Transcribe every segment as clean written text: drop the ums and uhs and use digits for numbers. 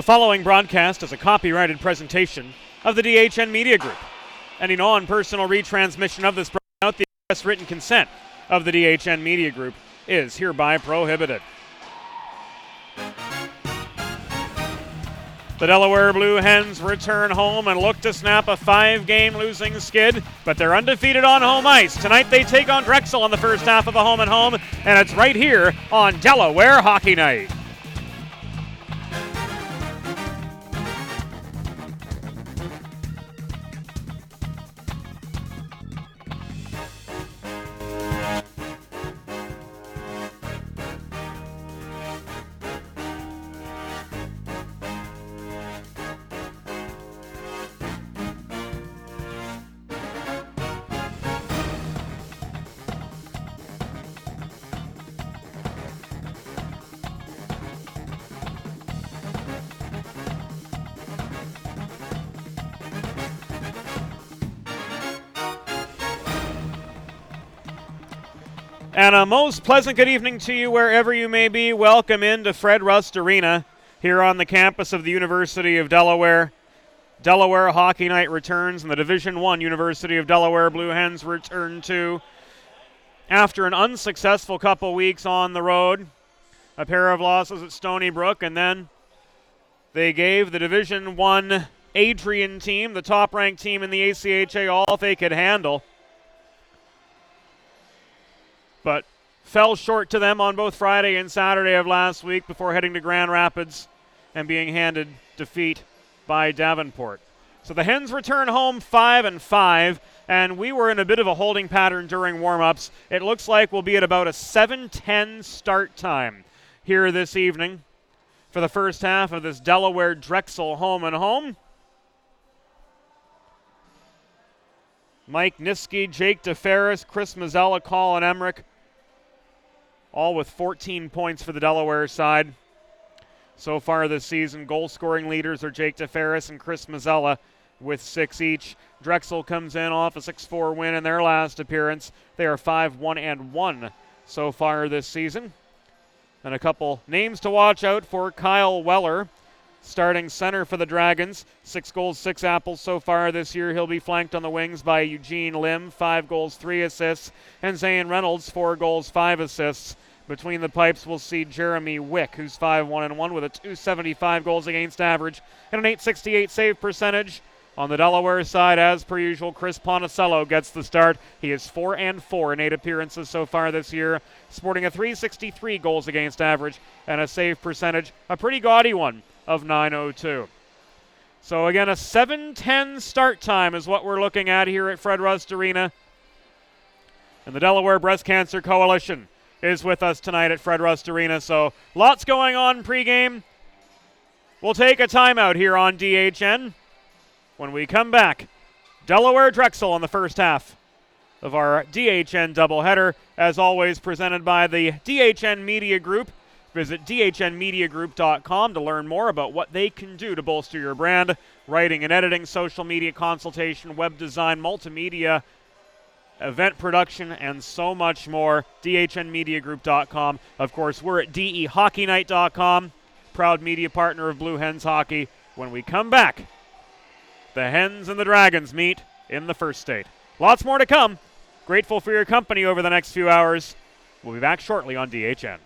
The following broadcast is a copyrighted presentation of the DHN Media Group. Any non-personal retransmission of this program without the express written consent of the DHN Media Group is hereby prohibited. The Delaware Blue Hens return home and look to snap a 5-game losing skid, but they're undefeated on home ice. Tonight they take on Drexel in the first half of a home-and-home, and it's right here on Delaware Hockey Night. And a most pleasant good evening to you wherever you may be. Welcome into Fred Rust Arena here on the campus of the University of Delaware. Delaware Hockey Night returns, and the Division I University of Delaware Blue Hens return to after an unsuccessful couple weeks on the road. A pair of losses at Stony Brook, and then they gave the Division I Adrian team, the top-ranked team in the ACHA, all they could handle, but fell short to them on both Friday and Saturday of last week before heading to Grand Rapids and being handed defeat by Davenport. So the Hens return home 5-5, and we were in a bit of a holding pattern during warm-ups. It looks like we'll be at about a 7:10 start time here this evening for the first half of this Delaware Drexel home-and-home. Mike Niski, Jake DeFerris, Chris Mazzella, Colin Emmerich, all with 14 points for the Delaware side. So far this season, goal-scoring leaders are Jake DeFerris and Chris Mazzella with 6 each. Drexel comes in off a 6-4 win in their last appearance. They are 5-1-1 so far this season. And a couple names to watch out for: Kyle Weller, starting center for the Dragons. 6 goals, 6 apples so far this year. He'll be flanked on the wings by Eugene Lim, 5 goals, 3 assists. And Zane Reynolds, 4 goals, 5 assists. Between the pipes, we'll see Jeremy Wick, who's 5-1-1 with a .275 goals against average and an .868 save percentage. On the Delaware side, as per usual, Chris Ponticello gets the start. He is 4-4 in 8 appearances so far this year, sporting a .363 goals against average and a save percentage, a pretty gaudy one, of .902. So again, a 7:10 start time is what we're looking at here at Fred Rust Arena. And the Delaware Breast Cancer Coalition is with us tonight at Fred Rust Arena. So lots going on pregame. We'll take a timeout here on DHN. When we come back, Delaware Drexel in the first half of our DHN doubleheader, as always presented by the DHN Media Group. Visit dhnmediagroup.com to learn more about what they can do to bolster your brand: writing and editing, social media consultation, web design, multimedia, event production, and so much more. dhnmediagroup.com. Of course, we're at dehockeynight.com, proud media partner of Blue Hens Hockey. When we come back, the Hens and the Dragons meet in the first state. Lots more to come. Grateful for your company over the next few hours. We'll be back shortly on DHN.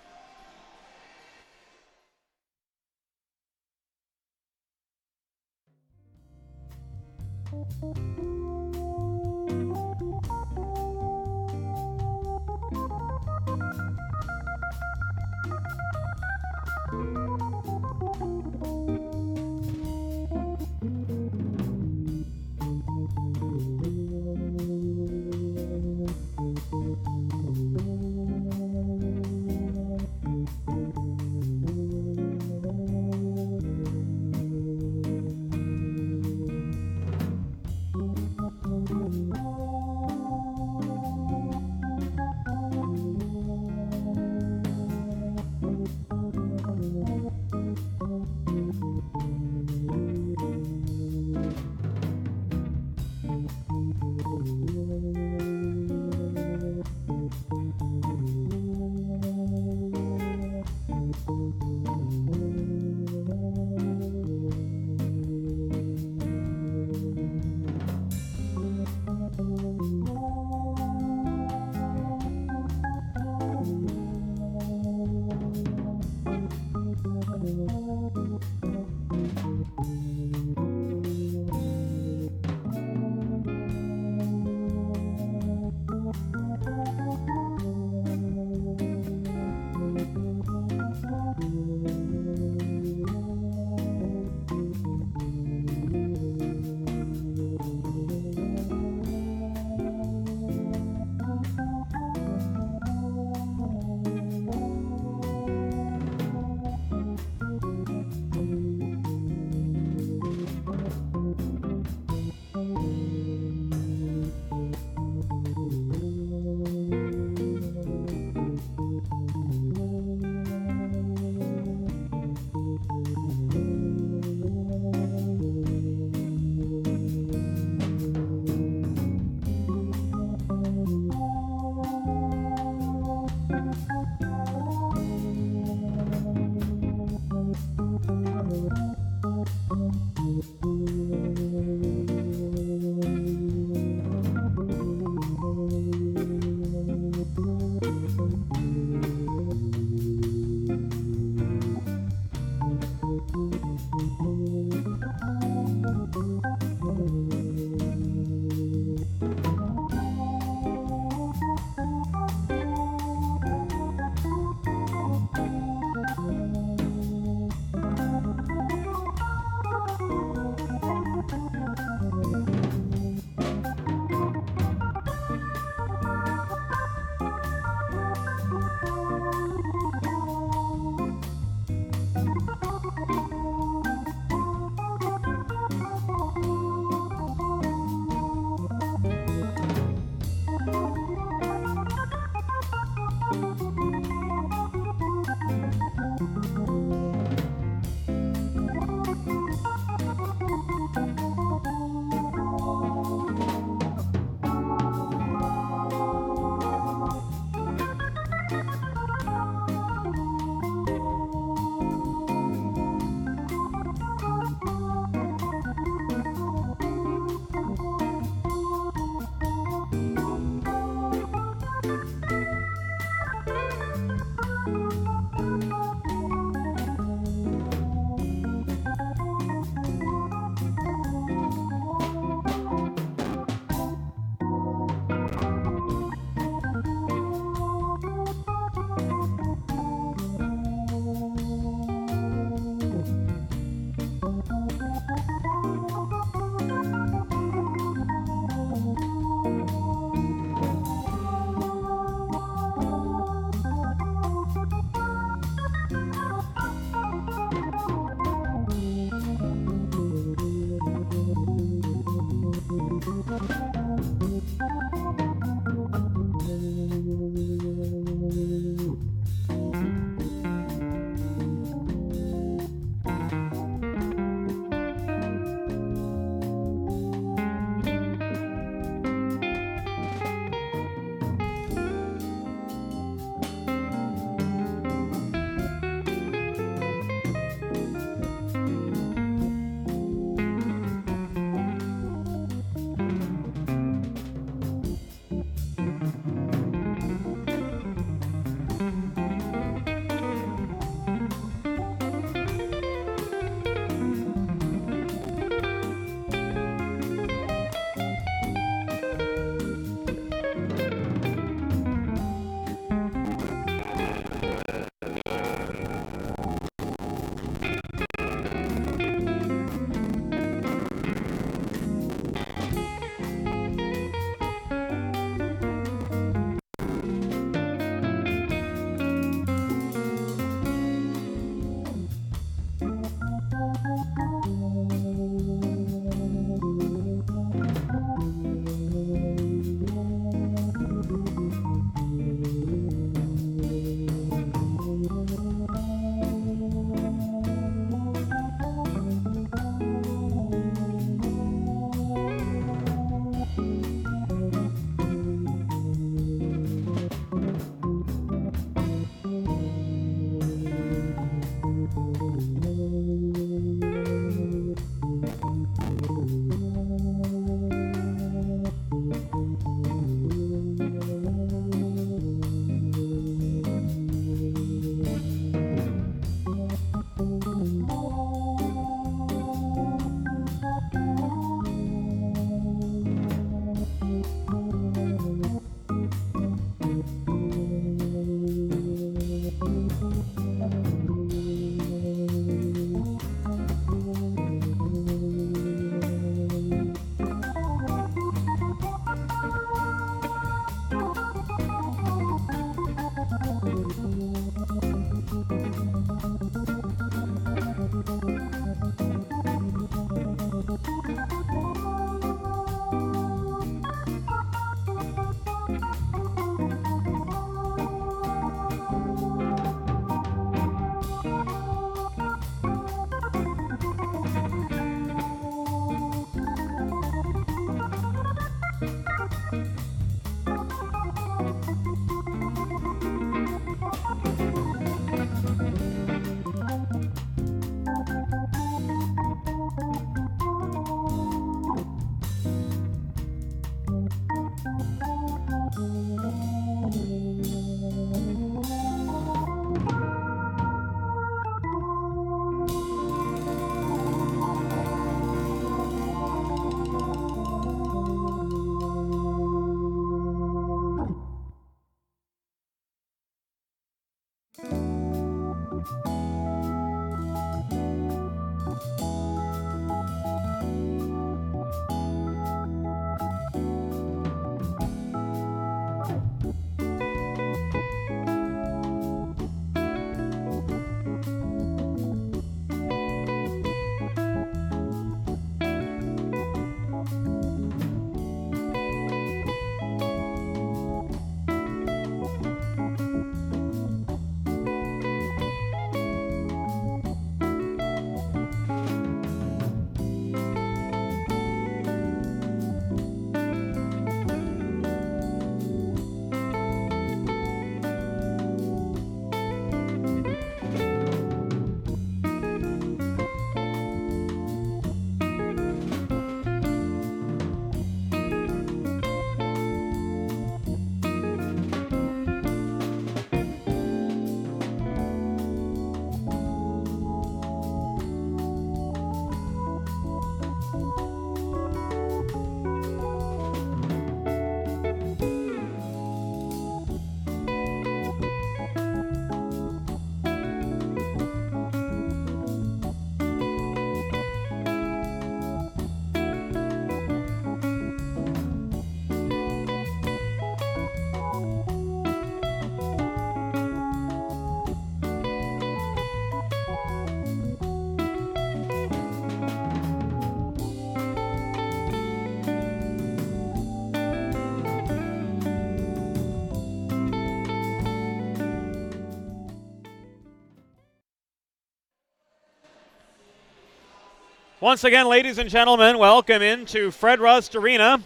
Once again, ladies and gentlemen, welcome into Fred Rust Arena,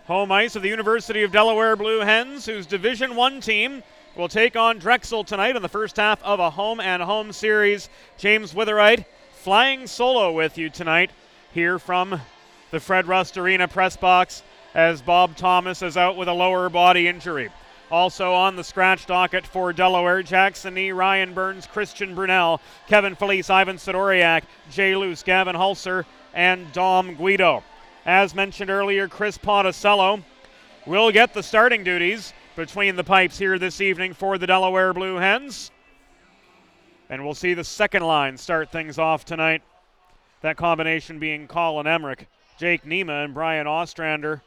home ice of the University of Delaware Blue Hens, whose Division I team will take on Drexel tonight in the first half of a home-and-home series. James Witherite flying solo with you tonight here from the Fred Rust Arena press box as Bob Thomas is out with a lower body injury. Also on the scratch docket for Delaware, Jackson Nee, Ryan Burns, Christian Brunel, Kevin Felice, Ivan Sidoriak, Jay Luce, Gavin Hulser, and Dom Guido. As mentioned earlier, Chris Ponticello will get the starting duties between the pipes here this evening for the Delaware Blue Hens. And we'll see the second line start things off tonight. That combination being Colin Emmerich, Jake Nema, and Brian Ostrander.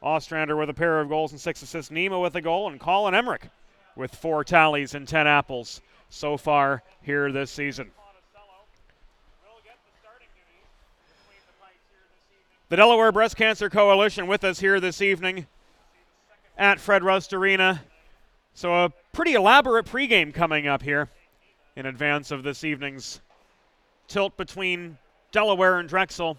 Ostrander with a pair of goals and 6 assists. Nema with a goal, and Colin Emmerich with 4 tallies and 10 apples so far here this season. The Delaware Breast Cancer Coalition with us here this evening at Fred Rust Arena. So a pretty elaborate pregame coming up here in advance of this evening's tilt between Delaware and Drexel.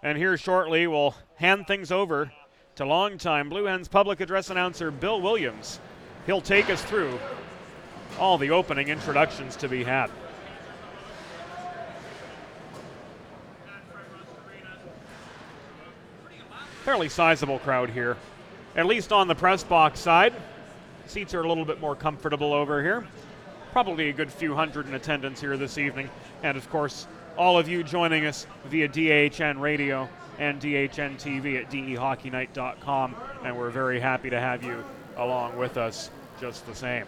And here shortly we'll hand things over to longtime Blue Hens public address announcer Bill Williams. He'll take us through all the opening introductions to be had. Fairly sizable crowd here, at least on the press box side. Seats are a little bit more comfortable over here. Probably a good few hundred in attendance here this evening. And of course, all of you joining us via DHN Radio and DHN TV at dehockeynight.com, and we're very happy to have you along with us just the same.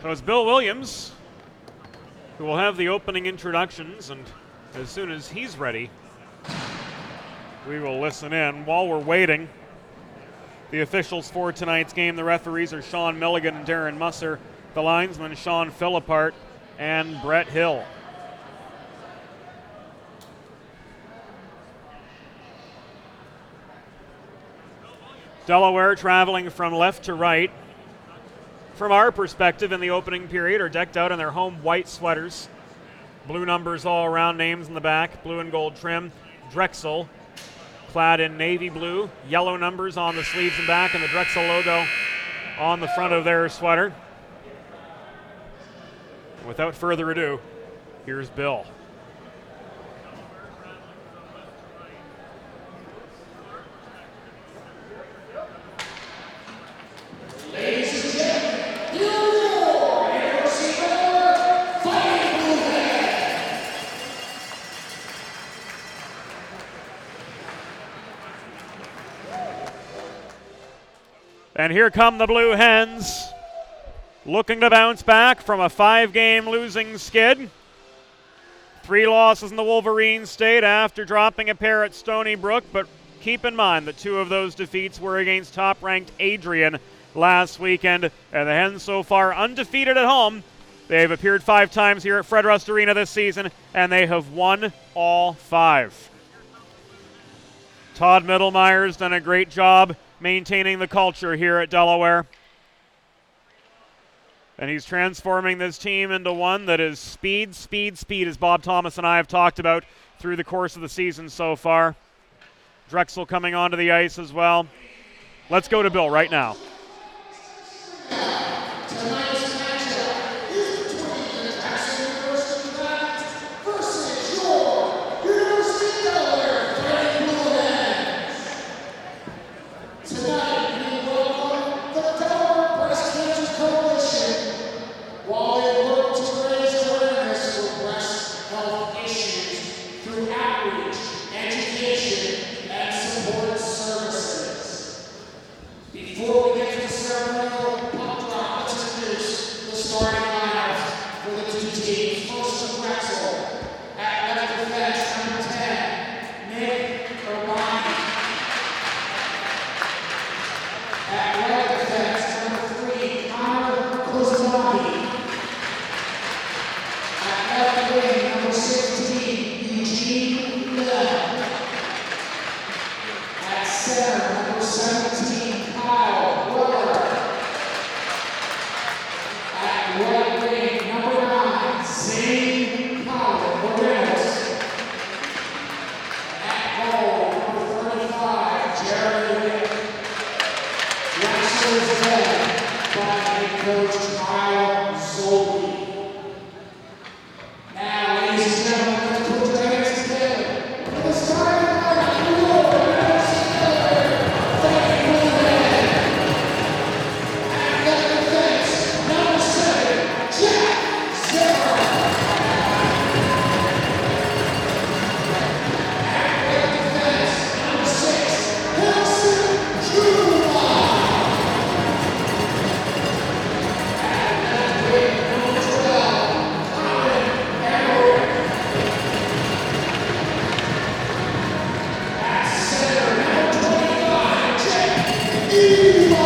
So it's Bill Williams who will have the opening introductions, and as soon as he's ready, we will listen in. While we're waiting, the officials for tonight's game, the referees are Sean Milligan and Darren Musser. The linesmen, Sean Philippart and Brett Hill. Delaware traveling from left to right. From our perspective in the opening period are decked out in their home white sweaters. Blue numbers all around, names in the back, blue and gold trim. Drexel clad in navy blue, yellow numbers on the sleeves and back, and the Drexel logo on the front of their sweater. Without further ado, here's Bill. Ladies and gentlemen, your University of Delaware Fighting Blue Hens. And here come the Blue Hens, looking to bounce back from a 5-game losing skid. 3 losses in the Wolverine State after dropping a pair at Stony Brook, but keep in mind that 2 of those defeats were against top-ranked Adrian last weekend, and the Hens so far undefeated at home. They've appeared 5 times here at Fred Rust Arena this season, and they have won all 5. Todd Mittelmeyer's done a great job maintaining the culture here at Delaware. And he's transforming this team into one that is speed, speed, speed, as Bob Thomas and I have talked about through the course of the season so far. Drexel coming onto the ice as well. Let's go to Bill right now. Tonight's matchup is between the Drexel University Dragons versus your University of Delaware Fighting Blue Hens. Tonight, we welcome the Delaware Breast Cancer Coalition while they work to raise awareness for breast health issues through outreach, education, and support services. Before we get to the ceremonial puck drop, let's introduce the starting lineups for the 2 teams. First to Drexel, at left defense, number 10, Nick Urbani. At right defense, number 3, Connor Kozanagi. At left wing, number 16, Eugene Bell. At center, number 17, Kyle Weller. head coach Kyle Zolby. Now, ladies and gentlemen, let's put your hands together for the starting lineup. Here we go.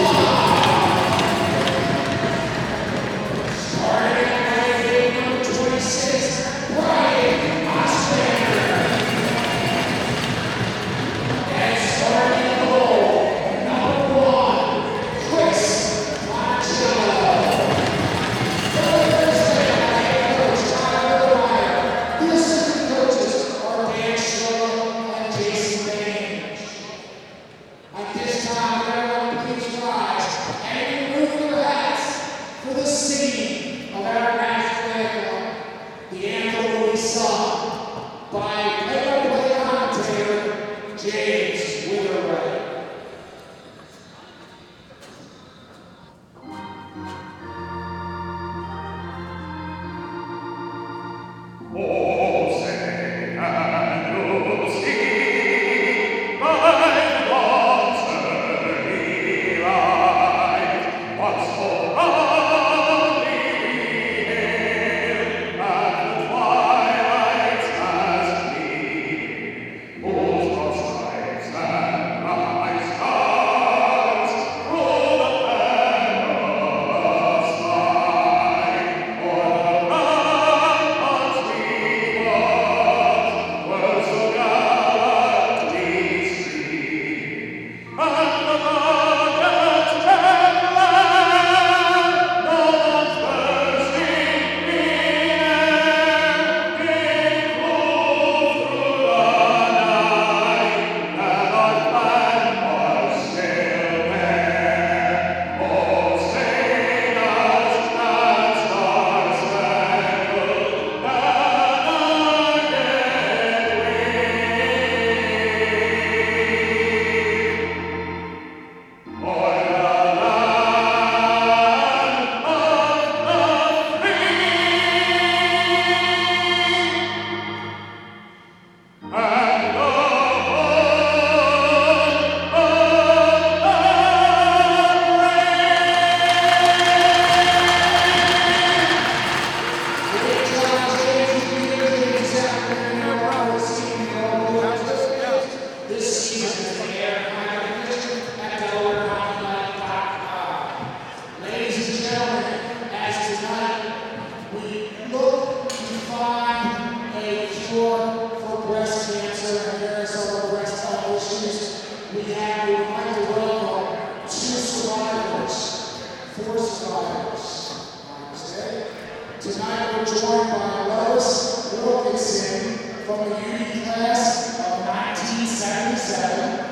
Tonight we're joined by Lois Wilkinson from the UD class of 1977.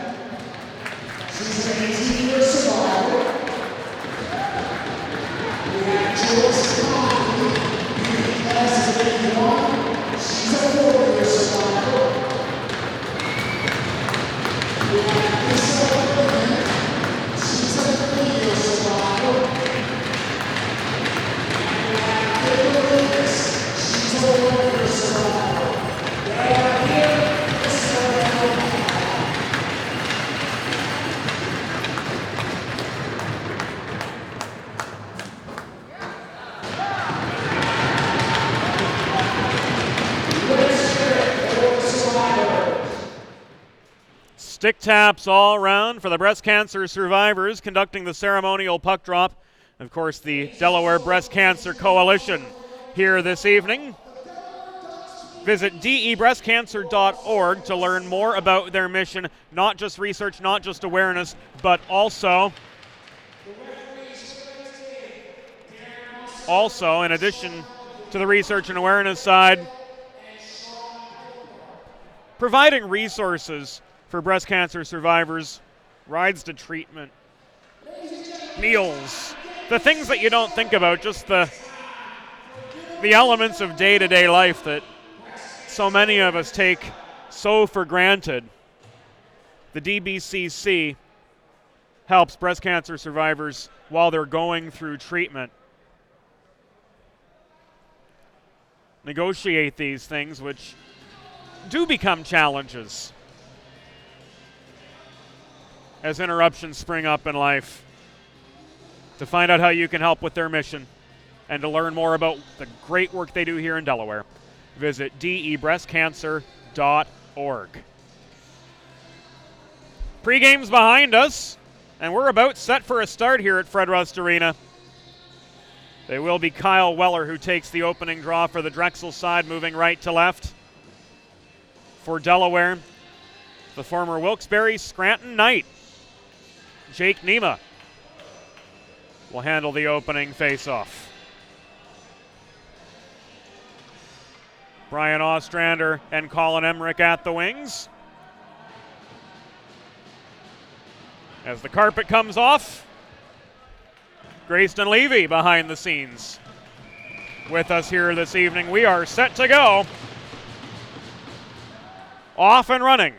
She's an 18-year survivor. We have Joyce Conley, UD class of 81. She's a 4-year survivor. We have Lisa Whitman. She's a 3-year survivor. She's a 1-year survivor. They are here to celebrate. Stick taps all around for the breast cancer survivors conducting the ceremonial puck drop. Of course, the Delaware Breast Cancer Coalition here this evening. Visit debreastcancer.org to learn more about their mission, not just research, not just awareness, but also, in addition to the research and awareness side, providing resources for breast cancer survivors, rides to treatment, meals, the things that you don't think about, just the elements of day-to-day life that so many of us take so for granted. The DBCC helps breast cancer survivors while they're going through treatment negotiate these things, which do become challenges as interruptions spring up in life. To find out how you can help with their mission and to learn more about the great work they do here in Delaware, visit debreastcancer.org. Pre-game's behind us, and we're about set for a start here at Fred Rust Arena. It will be Kyle Weller who takes the opening draw for the Drexel side, moving right to left. For Delaware, the former Wilkes-Barre Scranton Knight, Jake Nema, will handle the opening face-off. Brian Ostrander and Colin Emmerich at the wings. As the carpet comes off, Grayston Levy behind the scenes with us here this evening. We are set to go. Off and running.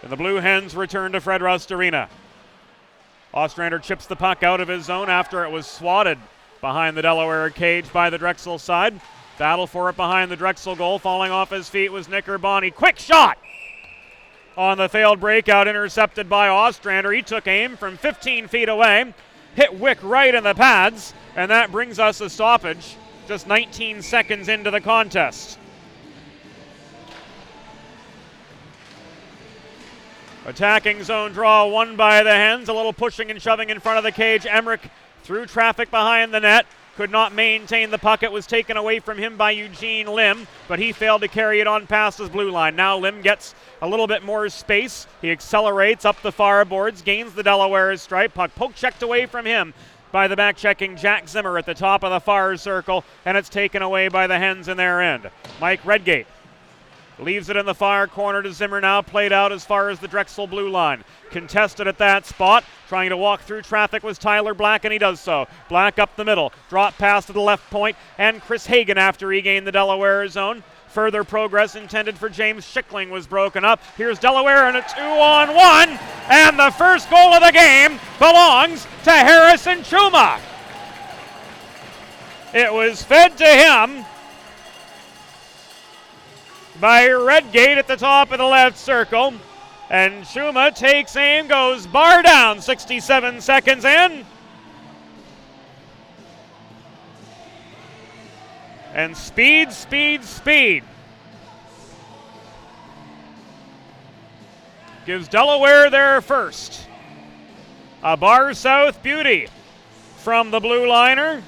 And the Blue Hens return to Fred Rust Arena. Ostrander chips the puck out of his zone after it was swatted behind the Delaware cage by the Drexel side. Battle for it behind the Drexel goal. Falling off his feet was Nick Urbani. Quick shot on the failed breakout, intercepted by Ostrander. He took aim from 15 feet away. Hit Wick right in the pads, and that brings us a stoppage just 19 seconds into the contest. Attacking zone draw won by the Hens. A little pushing and shoving in front of the cage. Emmerich through traffic behind the net. Could not maintain the puck. It was taken away from him by Eugene Lim, but he failed to carry it on past his blue line. Now Lim gets a little bit more space. He accelerates up the far boards, gains the Delaware stripe. Puck poke checked away from him by the back-checking Jack Zimmer at the top of the far circle, and it's taken away by the Hens in their end. Mike Redgate leaves it in the far corner to Zimmer, now played out as far as the Drexel blue line. Contested at that spot. Trying to walk through traffic was Tyler Black, and he does so. Black up the middle. Drop pass to the left point, and Chris Hagan after he gained the Delaware zone. Further progress intended for James Schickling was broken up. Here's Delaware and a 2-on-1, and the first goal of the game belongs to Harrison Chuma. It was fed to him by Redgate at the top of the left circle, and Chuma takes aim, goes bar down, 67 seconds in. And speed, speed, speed gives Delaware their first. A bar south beauty from the blue liner.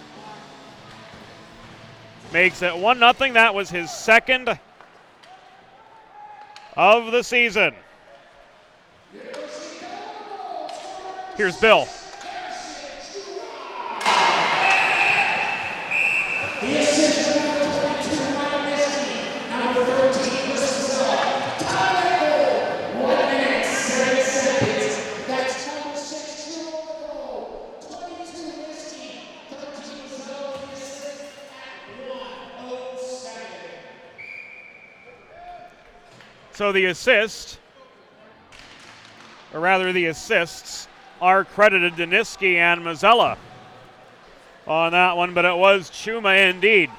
Makes it 1-0. That was his second of the season. Here's Bill. The assist for number 22, Ryan Miskey. Number 13, Tyler Cole. 1 minute, 7 seconds. That's number 6, 2 on the goal. 22, Miskey. 13 is the assist at 1:07. So the assist, or rather the assists, are credited to Niski and Mazzella on that one, but it was Chuma indeed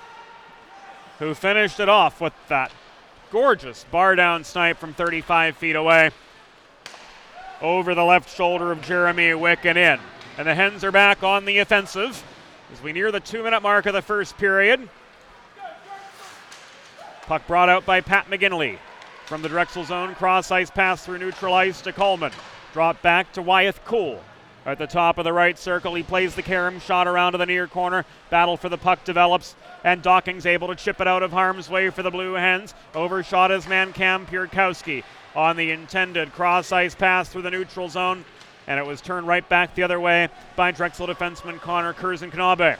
who finished it off with that gorgeous bar down snipe from 35 feet away over the left shoulder of Jeremy Wick and in. And the Hens are back on the offensive as we near the 2-minute mark of the first period. Puck brought out by Pat McGinley from the Drexel zone. Cross ice pass through neutral ice to Coleman. Drop back to Wyeth Cool. At the top of the right circle, he plays the carom shot around to the near corner. Battle for the puck develops, and Docking's able to chip it out of harm's way for the Blue Hens. Overshot his man Cam Pierkowski on the intended cross ice pass through the neutral zone, and it was turned right back the other way by Drexel defenseman Connor Kurzenknabe.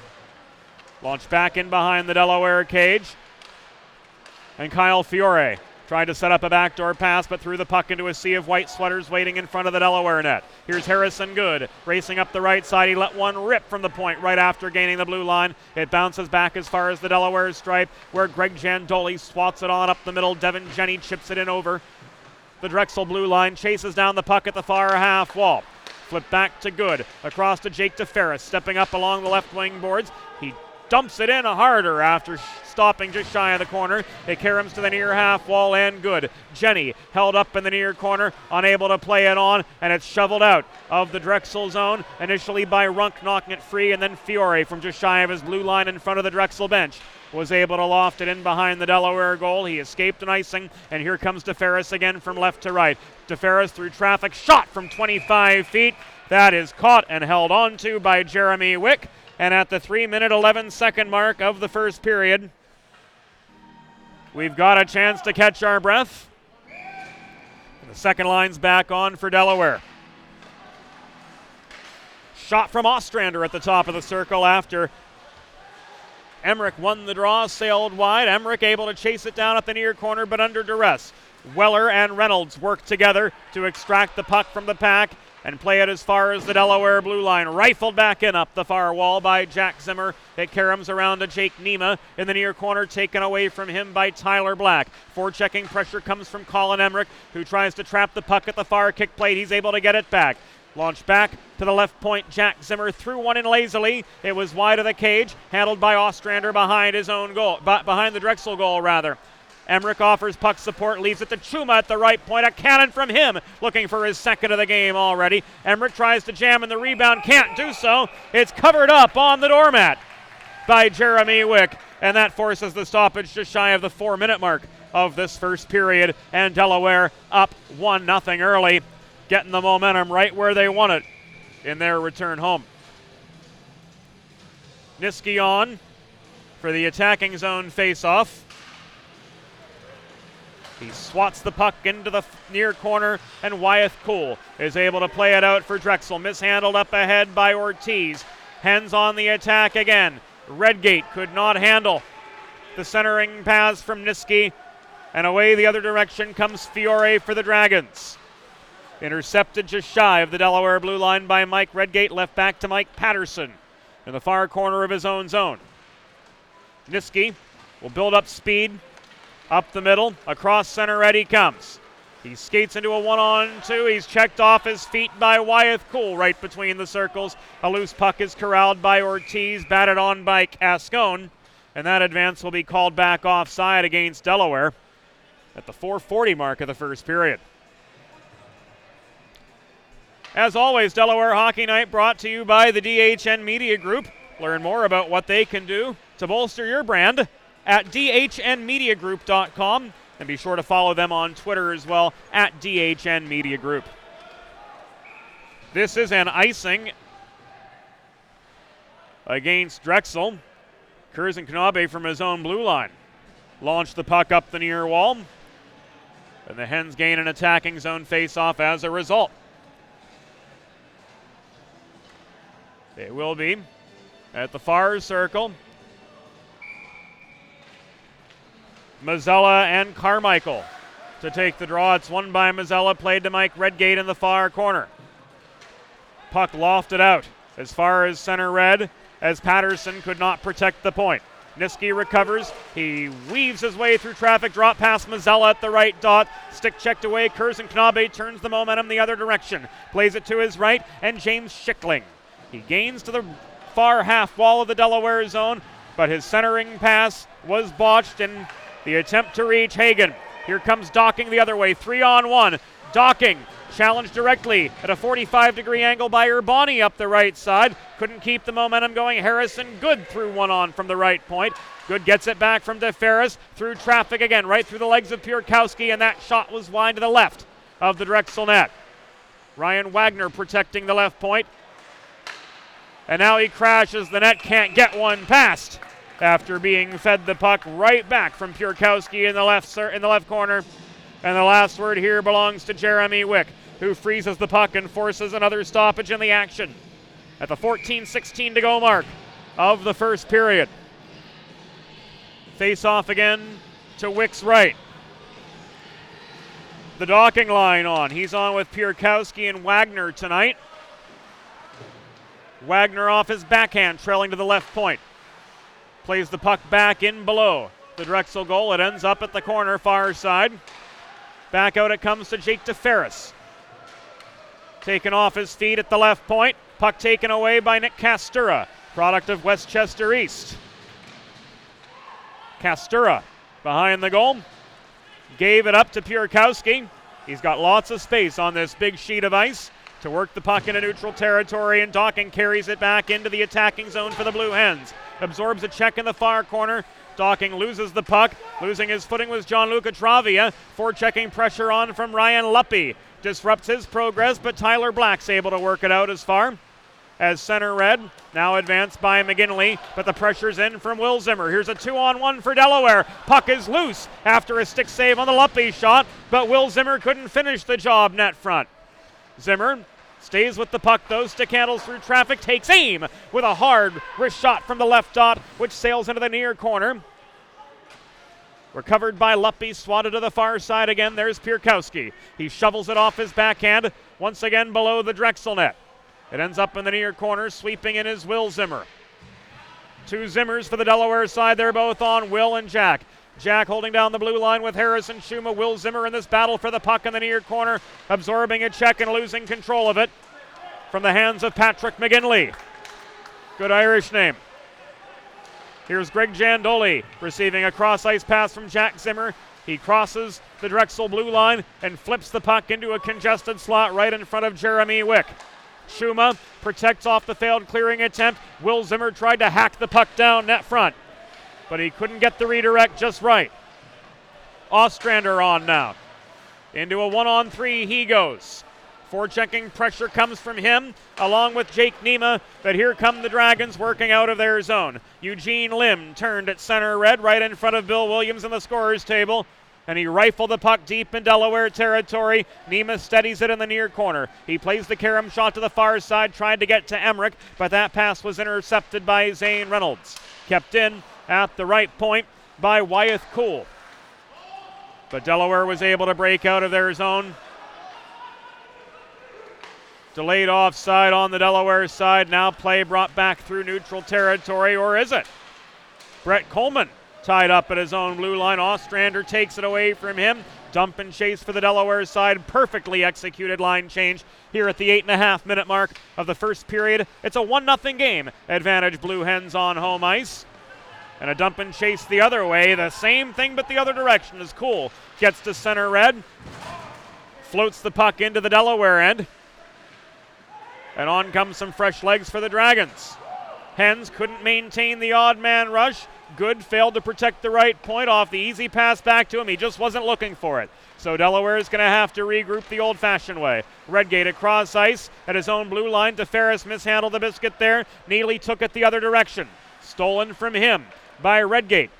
Launched back in behind the Delaware cage, and Kyle Fiore Tried to set up a backdoor pass, but threw the puck into a sea of white sweaters waiting in front of the Delaware net. Here's Harrison Good racing up the right side. He let one rip from the point right after gaining the blue line. It bounces back as far as the Delaware stripe, where Greg Jandoli swats it on up the middle. Devin Jenny chips it in over the Drexel blue line, chases down the puck at the far half wall. Flip back to Good, across to Jake DeFerris, stepping up along the left wing boards. He dumps it in harder after stopping just shy of the corner. It caroms to the near half wall and Good. Jenny held up in the near corner, unable to play it on, and it's shoveled out of the Drexel zone, initially by Runk knocking it free, and then Fiore from just shy of his blue line in front of the Drexel bench was able to loft it in behind the Delaware goal. He escaped an icing, and here comes DeFerris again from left to right. DeFerris through traffic, shot from 25 feet. That is caught and held onto by Jeremy Wick. And at the 3-minute, 11-second mark of the first period, we've got a chance to catch our breath. And the second line's back on for Delaware. Shot from Ostrander at the top of the circle after Emmerich won the draw, sailed wide. Emmerich able to chase it down at the near corner, but under duress. Weller and Reynolds work together to extract the puck from the pack and play it as far as the Delaware blue line. Rifled back in up the far wall by Jack Zimmer. It caroms around to Jake Nema in the near corner, taken away from him by Tyler Black. Forechecking pressure comes from Colin Emmerich, who tries to trap the puck at the far kick plate. He's able to get it back. Launched back to the left point. Jack Zimmer threw one in lazily. It was wide of the cage, handled by Ostrander behind his own goal, behind the Drexel goal rather. Emmerich offers puck support, leaves it to Chuma at the right point. A cannon from him, looking for his second of the game already. Emmerich tries to jam in the rebound, can't do so. It's covered up on the doormat by Jeremy Wick, and that forces the stoppage just shy of the 4-minute mark of this first period, and Delaware up 1-0 early, getting the momentum right where they want it in their return home. Niski on for the attacking zone face-off. He swats the puck into the near corner, and Wyeth Cool is able to play it out for Drexel. Mishandled up ahead by Ortiz. Hens on the attack again. Redgate could not handle the centering pass from Niski, and away the other direction comes Fiore for the Dragons. Intercepted just shy of the Delaware blue line by Mike Redgate, left back to Mike Patterson in the far corner of his own zone. Niski will build up speed. Up the middle, across center, Eddie comes. He skates into a 1-on-2. He's checked off his feet by Wyeth Cool right between the circles. A loose puck is corralled by Ortiz, batted on by Cascone, and that advance will be called back offside against Delaware at the 4:40 mark of the first period. As always, Delaware Hockey Night brought to you by the DHN Media Group. Learn more about what they can do to bolster your brand at dhnmediagroup.com, and be sure to follow them on Twitter as well, at DHN Media Group. This is an icing against Drexel. Curzon Knabe from his own blue line launched the puck up the near wall, and the Hens gain an attacking zone face-off as a result. They will be at the far circle. Mazzella and Carmichael to take the draw. It's won by Mazzella, played to Mike Redgate in the far corner. Puck lofted out as far as center red, as Patterson could not protect the point. Niski recovers. He weaves his way through traffic, drop past Mazzella at the right dot. Stick checked away. Curzon Knabe turns the momentum the other direction. Plays it to his right, and James Schickling. He gains to the far half wall of the Delaware zone, but his centering pass was botched, and the attempt to reach Hagen. Here comes Docking the other way, 3-on-1. Docking challenged directly at a 45-degree angle by Urbani up the right side. Couldn't keep the momentum going. Harrison Good threw one on from the right point. Good gets it back from DeFerris through traffic again, right through the legs of Pierkowski, and that shot was wide to the left of the Drexel net. Ryan Wagner protecting the left point. And now he crashes the net, can't get one past after being fed the puck right back from Pierkowski in the left corner. And the last word here belongs to Jeremy Wick, who freezes the puck and forces another stoppage in the action at the 14:16 to go mark of the first period. Face off again to Wick's right. the docking line on. He's on with Pierkowski and Wagner tonight. Wagner off his backhand, trailing to the left point. Plays the puck back in below the Drexel goal. It ends up at the corner, far side. Back out it comes to Jake DeFerris. Taken off his feet at the left point. Puck taken away by Nick Castura, product of Westchester East. Castura behind the goal. Gave it up to Pierkowski. He's got lots of space on this big sheet of ice to work the puck into neutral territory, and Docking carries it back into the attacking zone for the Blue Hens. Absorbs a check in the far corner. Docking loses the puck. Losing his footing was Gianluca Travia. Forechecking pressure on from Ryan Luppy. Disrupts his progress, but Tyler Black's able to work it out as far as center red. Now advanced by McGinley, but the pressure's in from Will Zimmer. Here's a 2-on-1 for Delaware. Puck is loose after a stick save on the Luppy shot, but Will Zimmer couldn't finish the job net front. Zimmer stays with the puck though, stick handles through traffic, takes aim with a hard wrist shot from the left dot, which sails into the near corner. Recovered by Luppy, swatted to the far side again. There's Pierkowski. He shovels it off his backhand, once again below the Drexel net. It ends up in the near corner, sweeping in is Will Zimmer. Two Zimmers for the Delaware side, they're both on, Will and Jack. Jack holding down the blue line with Harrison Schuma. Will Zimmer in this battle for the puck in the near corner, absorbing a check and losing control of it from the hands of Patrick McGinley. Good Irish name. Here's Greg Jandoli receiving a cross-ice pass from Jack Zimmer. He crosses the Drexel blue line and flips the puck into a congested slot right in front of Jeremy Wick. Schuma protects off the failed clearing attempt. Will Zimmer tried to hack the puck down net front, but he couldn't get the redirect just right. Ostrander on now. Into a 1-on-3 he goes. Forechecking pressure comes from him, along with Jake Nema, but here come the Dragons working out of their zone. Eugene Lim turned at center red, right in front of Bill Williams on the scorer's table, and he rifled the puck deep in Delaware territory. Nema steadies it in the near corner. He plays the carom shot to the far side, tried to get to Emmerich, but that pass was intercepted by Zane Reynolds. Kept in at the right point by Wyeth Cool. But Delaware was able to break out of their zone. Delayed offside on the Delaware side. Now play brought back through neutral territory, or is it? Brett Coleman tied up at his own blue line. Ostrander takes it away from him. Dump and chase for the Delaware side. Perfectly executed line change here at the 8.5-minute mark of the first period. It's a 1-0 game. Advantage Blue Hens on home ice. And a dump and chase the other way. The same thing but the other direction as Cool gets to center red. Floats the puck into the Delaware end. And on comes some fresh legs for the Dragons. Hens couldn't maintain the odd man rush. Good failed to protect the right point off the easy pass back to him. He just wasn't looking for it. So Delaware is going to have to regroup the old-fashioned way. Redgate across ice at his own blue line. DeFerris mishandled the biscuit there. Neely took it the other direction. Stolen from him by Redgate.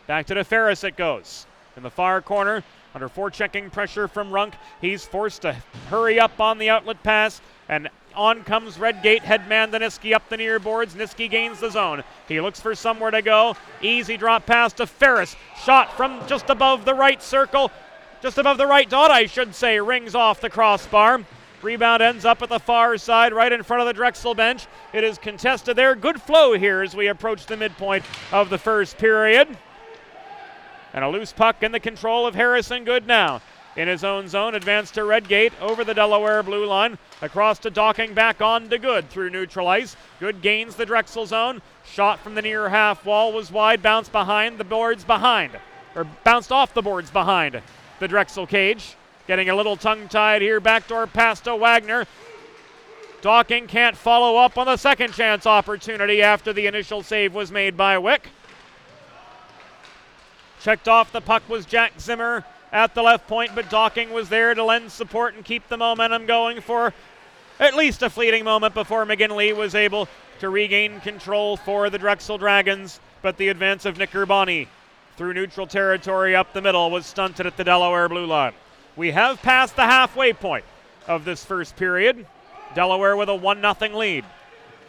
Back to DeFerris it goes. In the far corner, under forechecking pressure from Runk, he's forced to hurry up on the outlet pass, and on comes Redgate, headman to Niski up the near boards. Niski gains the zone. He looks for somewhere to go. Easy drop pass to Ferris. Shot from just above the right circle, just above the right dot, I should say, rings off the crossbar. Rebound ends up at the far side, right in front of the Drexel bench. It is contested there. Good flow here as we approach the midpoint of the first period. And a loose puck in the control of Harrison Good now. In his own zone, advanced to Redgate, over the Delaware blue line, across to Docking, back on to Good through neutral ice. Good gains the Drexel zone. Shot from the near half wall was wide, bounced behind the boards behind, or bounced off the boards behind the Drexel cage. Getting a little tongue-tied here, backdoor pass to Wagner. Docking can't follow up on the second chance opportunity after the initial save was made by Wick. Checked off the puck was Jack Zimmer at the left point, but Docking was there to lend support and keep the momentum going for at least a fleeting moment before McGinley was able to regain control for the Drexel Dragons. But the advance of Nick Urbani through neutral territory up the middle was stunted at the Delaware blue line. We have passed the halfway point of this first period. Delaware with a 1-0 lead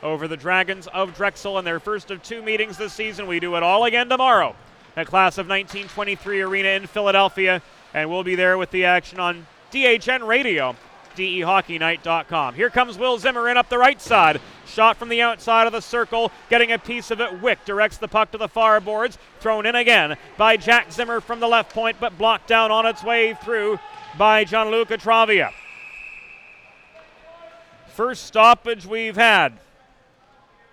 over the Dragons of Drexel in their first of two meetings this season. We do it all again tomorrow at Class of 1923 Arena in Philadelphia, and we'll be there with the action on DHN Radio, DEHockeyNight.com. Here comes Will Zimmer in up the right side. Shot from the outside of the circle, getting a piece of it. Wick directs the puck to the far boards. Thrown in again by Jack Zimmer from the left point, but blocked down on its way through by Gianluca Travia. First stoppage we've had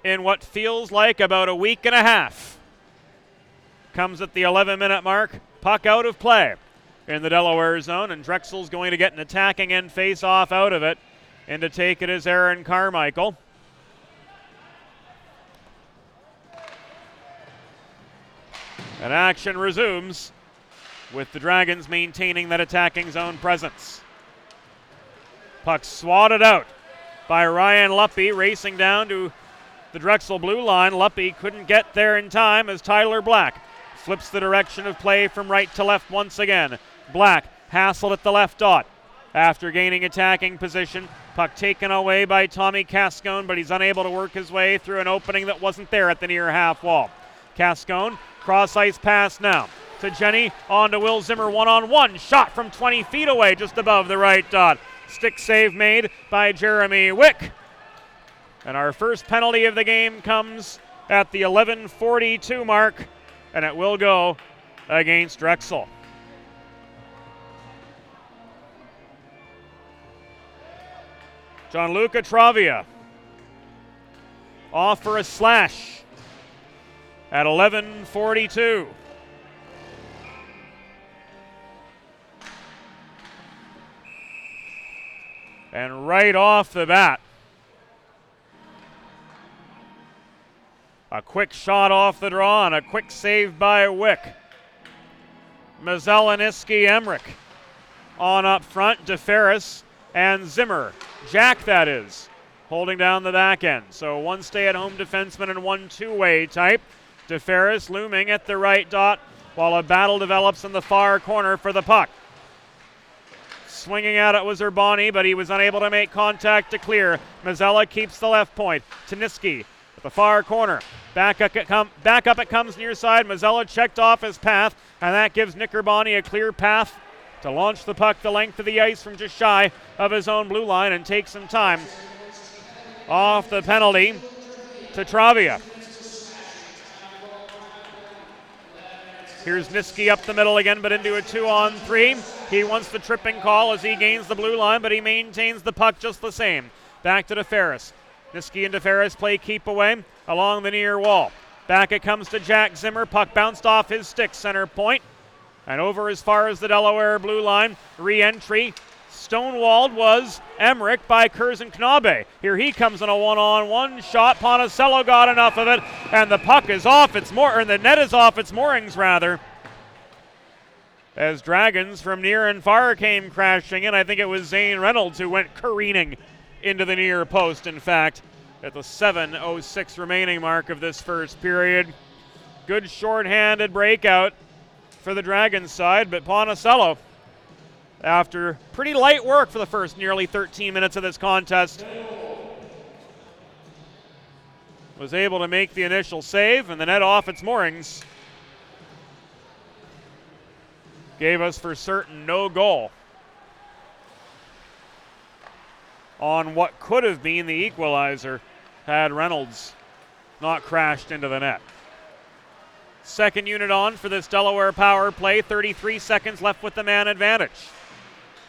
in what feels like about a week and a half. Comes at the 11-minute mark. Puck out of play in the Delaware zone, and Drexel's going to get an attacking end face-off out of it. And to take it is Aaron Carmichael. And action resumes with the Dragons maintaining that attacking zone presence. Puck swatted out by Ryan Luppe, racing down to the Drexel blue line. Luppe couldn't get there in time as Tyler Black flips the direction of play from right to left once again. Black hassled at the left dot after gaining attacking position. Puck taken away by Tommy Cascone, but he's unable to work his way through an opening that wasn't there at the near half wall. Cascone, cross-ice pass now to Jenny, on to Will Zimmer, one-on-one. Shot from 20 feet away, just above the right dot. Stick save made by Jeremy Wick. And our first penalty of the game comes at the 11:42 mark, and it will go against Drexel. Gianluca Travia off for a slash at 11:42. And right off the bat, a quick shot off the draw and a quick save by Wick. Mazeleniski Emmerich on up front, DeFerris and Zimmer. Jack, that is, holding down the back end. So one stay-at-home defenseman and one two-way type. DeFerris looming at the right dot while a battle develops in the far corner for the puck. Swinging at it was Urbani, but he was unable to make contact to clear. Mazzella keeps the left point. Taniski at the far corner. Back up it comes near side. Mazzella checked off his path, and that gives Nick Urbani a clear path to launch the puck the length of the ice from just shy of his own blue line and take some time off the penalty to Travia. Here's Niski up the middle again, but into a 2-on-3. He wants the tripping call as he gains the blue line, but he maintains the puck just the same. Back to DeFerris. Niski and DeFerris play keep away along the near wall. Back it comes to Jack Zimmer. Puck bounced off his stick, center point. And over as far as the Delaware blue line. Re-entry. Stonewalled was Emmerich by Curzon Knabe. Here he comes on a one-on-one shot. Ponticello got enough of it, and the puck is off its the net is off its moorings, rather. As Dragons from near and far came crashing in. I think it was Zane Reynolds who went careening into the near post, in fact, at the 7:06 remaining mark of this first period. Good shorthanded breakout for the Dragons side, but Ponticello, after pretty light work for the first nearly 13 minutes of this contest, was able to make the initial save, and the net off its moorings gave us for certain no goal on what could have been the equalizer had Reynolds not crashed into the net. Second unit on for this Delaware power play. 33 seconds left with the man advantage.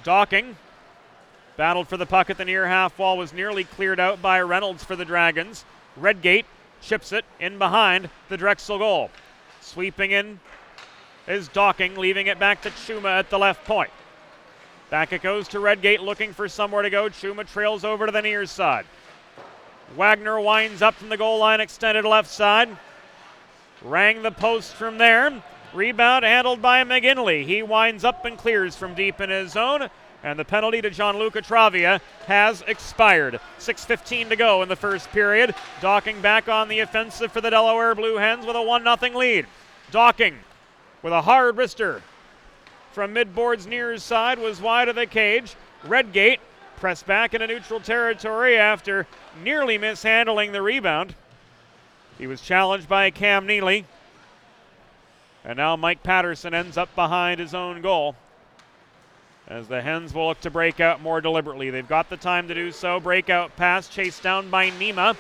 Docking battled for the puck at the near half wall, was nearly cleared out by Reynolds for the Dragons. Redgate chips it in behind the Drexel goal. Sweeping in is Docking, leaving it back to Chuma at the left point. Back it goes to Redgate, looking for somewhere to go. Chuma trails over to the near side. Wagner winds up from the goal line, extended left side. Rang the post from there. Rebound handled by McGinley. He winds up and clears from deep in his zone. And the penalty to Gianluca Travia has expired. 6:15 to go in the first period. Docking back on the offensive for the Delaware Blue Hens with a 1-0 lead. Docking with a hard wrister from midboards near his side was wide of the cage. Redgate pressed back into neutral territory after nearly mishandling the rebound. He was challenged by Cam Neely. And now Mike Patterson ends up behind his own goal. as the Hens will look to break out more deliberately. They've got the time to do so. Breakout pass chased down by Nima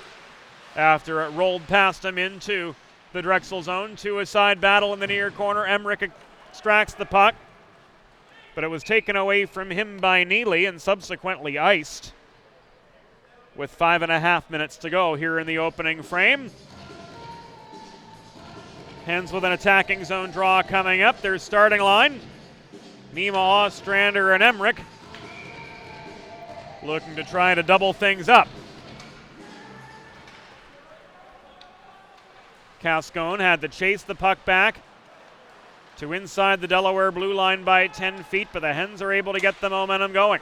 after it rolled past him into the Drexel zone. To a side battle in the near corner. Emmerich extracts the puck, but it was taken away from him by Neely and subsequently iced with 5.5 minutes to go here in the opening frame. Hens with an attacking zone draw coming up. Their starting line: Nima, Ostrander, and Emmerich, looking to try to double things up. Cascone had to chase the puck back to inside the Delaware blue line by 10 feet, but the Hens are able to get the momentum going.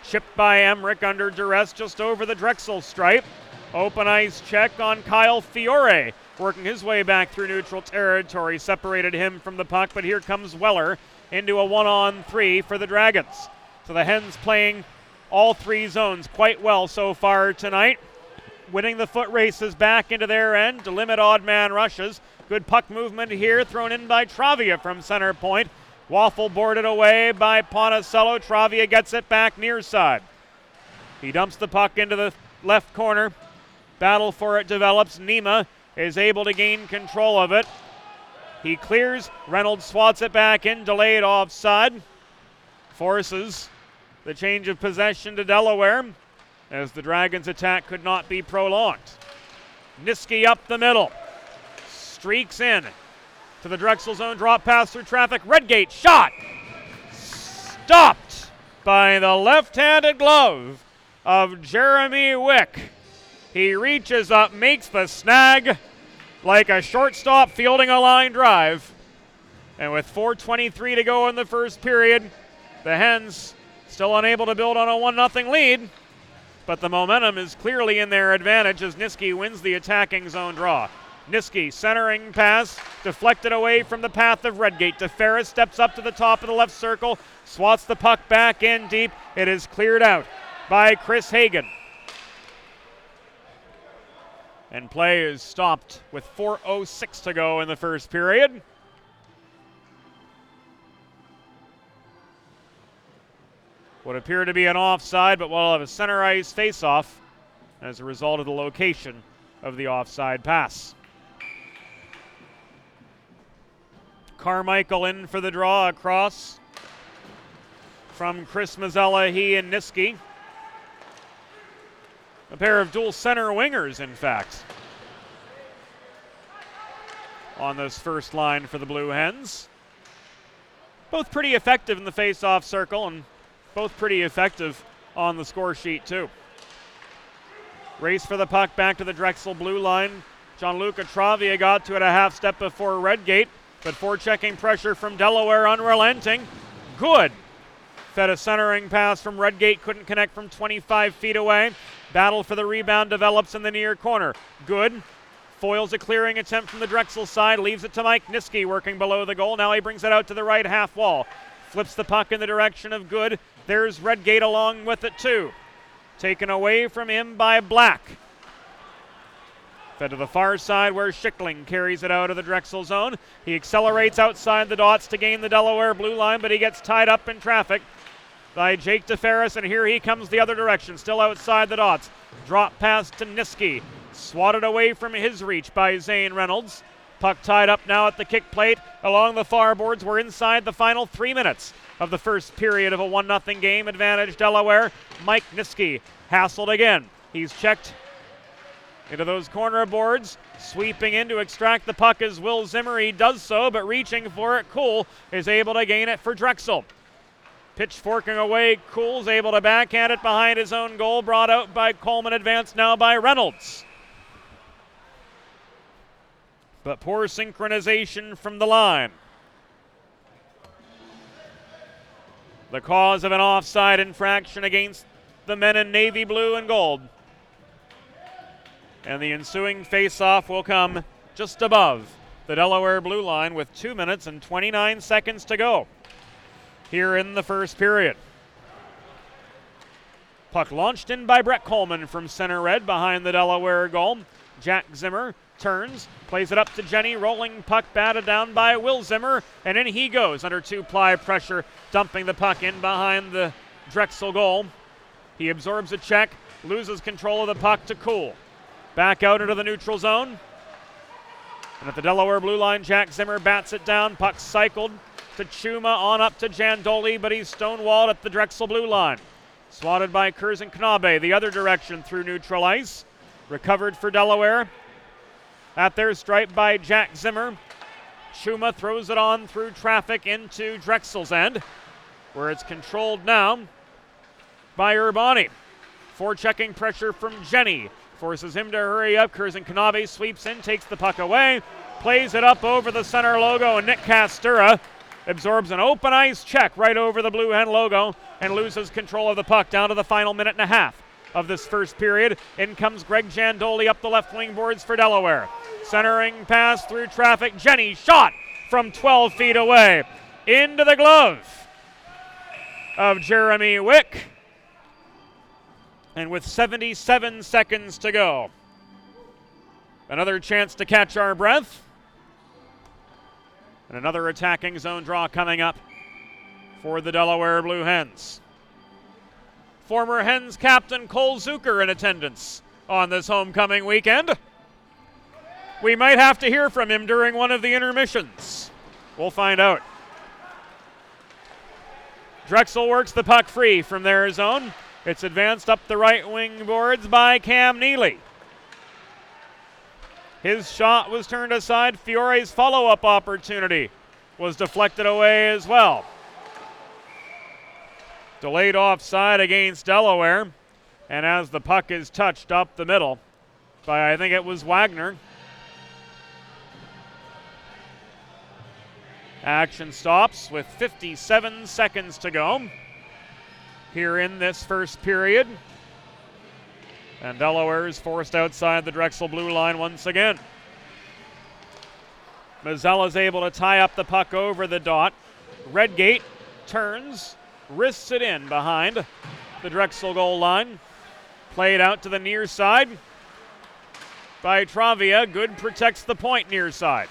Chipped by Emmerich under duress just over the Drexel stripe. Open ice check on Kyle Fiore, working his way back through neutral territory. Separated him from the puck, but here comes Weller into a 1-on-3 for the Dragons. So the Hens playing all three zones quite well so far tonight. Winning the foot races back into their end to limit odd man rushes. Good puck movement here, thrown in by Travia from center point. Waffle boarded away by Ponticello. Travia gets it back near side. He dumps the puck into the left corner. Battle for it develops. Nima is able to gain control of it. He clears. Reynolds swats it back in, delayed offside. Forces the change of possession to Delaware as the Dragons' attack could not be prolonged. Niski up the middle. Streaks in to the Drexel zone. Drop pass through traffic. Redgate shot. Stopped by the left-handed glove of Jeremy Wick. He reaches up, makes the snag like a shortstop fielding a line drive. And with 4:23 to go in the first period, the Hens still unable to build on a 1-0 lead, but the momentum is clearly in their advantage as Niski wins the attacking zone draw. Niski centering pass, deflected away from the path of Redgate. DeFerris steps up to the top of the left circle, swats the puck back in deep. It is cleared out by Chris Hagan. And play is stopped with 4:06 to go in the first period. Would appear to be an offside, but we'll have a center ice face-off as a result of the location of the offside pass. Carmichael in for the draw across from Chris Mazzella, he and Niski. A pair of dual center wingers, in fact, on this first line for the Blue Hens. Both pretty effective in the face-off circle and both pretty effective on the score sheet, too. Race for the puck back to the Drexel blue line. Gianluca Travia got to it a half step before Redgate, but forechecking pressure from Delaware unrelenting. Good. Fed a centering pass from Redgate, couldn't connect from 25 feet away. Battle for the rebound develops in the near corner. Good. Foils a clearing attempt from the Drexel side, leaves it to Mike Niski working below the goal. Now he brings it out to the right half wall. Flips the puck in the direction of Good. There's Redgate along with it too. Taken away from him by Black. Fed to the far side where Schickling carries it out of the Drexel zone. He accelerates outside the dots to gain the Delaware blue line, but he gets tied up in traffic by Jake DeFerris, and here he comes the other direction, still outside the dots. Drop pass to Niski. Swatted away from his reach by Zane Reynolds. Puck tied up now at the kick plate along the far boards. We're inside the final 3 minutes of the first period of a 1-0 game. Advantage Delaware. Mike Niski hassled again. He's checked into those corner boards. Sweeping in to extract the puck as Will Zimmer. He does so, but reaching for it, Kuhl is able to gain it for Drexel. Pitchforking away, Kuhl's able to backhand it behind his own goal. Brought out by Coleman, advanced now by Reynolds. But poor synchronization from the line. The cause of an offside infraction against the men in navy blue and gold. And the ensuing face-off will come just above the Delaware blue line with 2 minutes and 29 seconds to go here in the first period. Puck launched in by Brett Coleman from center red behind the Delaware goal. Jack Zimmer turns, plays it up to Jenny, rolling puck batted down by Will Zimmer, and in he goes under two-ply pressure, dumping the puck in behind the Drexel goal. He absorbs a check, loses control of the puck to Cool. Back out into the neutral zone. And at the Delaware blue line, Jack Zimmer bats it down, puck cycled to Chuma, on up to Jandoli, but he's stonewalled at the Drexel blue line. Swatted by Curzon Knabe the other direction through neutral ice. Recovered for Delaware. At their stripe by Jack Zimmer. Chuma throws it on through traffic into Drexel's end, where it's controlled now by Urbani. Forechecking pressure from Jenny. Forces him to hurry up. Curzon Knabe sweeps in, takes the puck away, plays it up over the center logo, and Nick Castura absorbs an open ice check right over the Blue Hen logo and loses control of the puck down to the final minute and a half of this first period. In comes Greg Jandoli up the left wing boards for Delaware. Centering pass through traffic. Jenny shot from 12 feet away into the glove of Jeremy Wick. And with 77 seconds to go, another chance to catch our breath. And another attacking zone draw coming up for the Delaware Blue Hens. Former Hens captain Cole Zucker in attendance on this homecoming weekend. We might have to hear from him during one of the intermissions. We'll find out. Drexel works the puck free from their zone. It's advanced up the right wing boards by Cam Neely. His shot was turned aside. Fiore's follow-up opportunity was deflected away as well. Delayed offside against Delaware. And as the puck is touched up the middle by, I think it was Wagner. Action stops with 57 seconds to go here in this first period. And Delaware is forced outside the Drexel blue line once again. Mazzella is able to tie up the puck over the dot. Redgate turns, wrists it in behind the Drexel goal line. Played out to the near side by Travia. Good protects the point near side.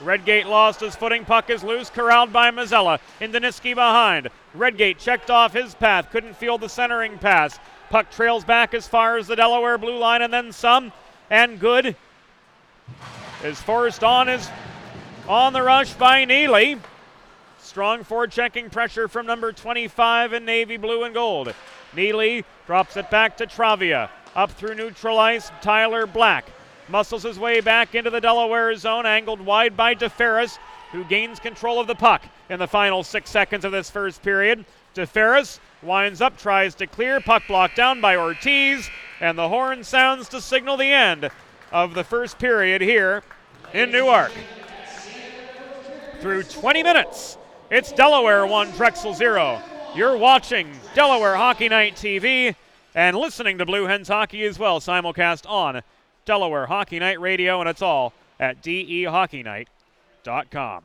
Redgate lost his footing. Puck is loose, corralled by Mazzella. Indaniski behind. Redgate checked off his path, couldn't field the centering pass. Puck trails back as far as the Delaware blue line and then some. And Good is forced on the rush by Neely. Strong forechecking pressure from number 25 in navy blue and gold. Neely drops it back to Travia. Up through neutral ice, Tyler Black muscles his way back into the Delaware zone, angled wide by DeFerris, who gains control of the puck in the final 6 seconds of this first period. DeFerris winds up, tries to clear, puck blocked down by Ortiz, and the horn sounds to signal the end of the first period here in Newark. Through 20 minutes, it's Delaware 1, Drexel 0. You're watching Delaware Hockey Night TV and listening to Blue Hens Hockey as well, simulcast on Delaware Hockey Night Radio, and it's all at DEHockeyNight.com.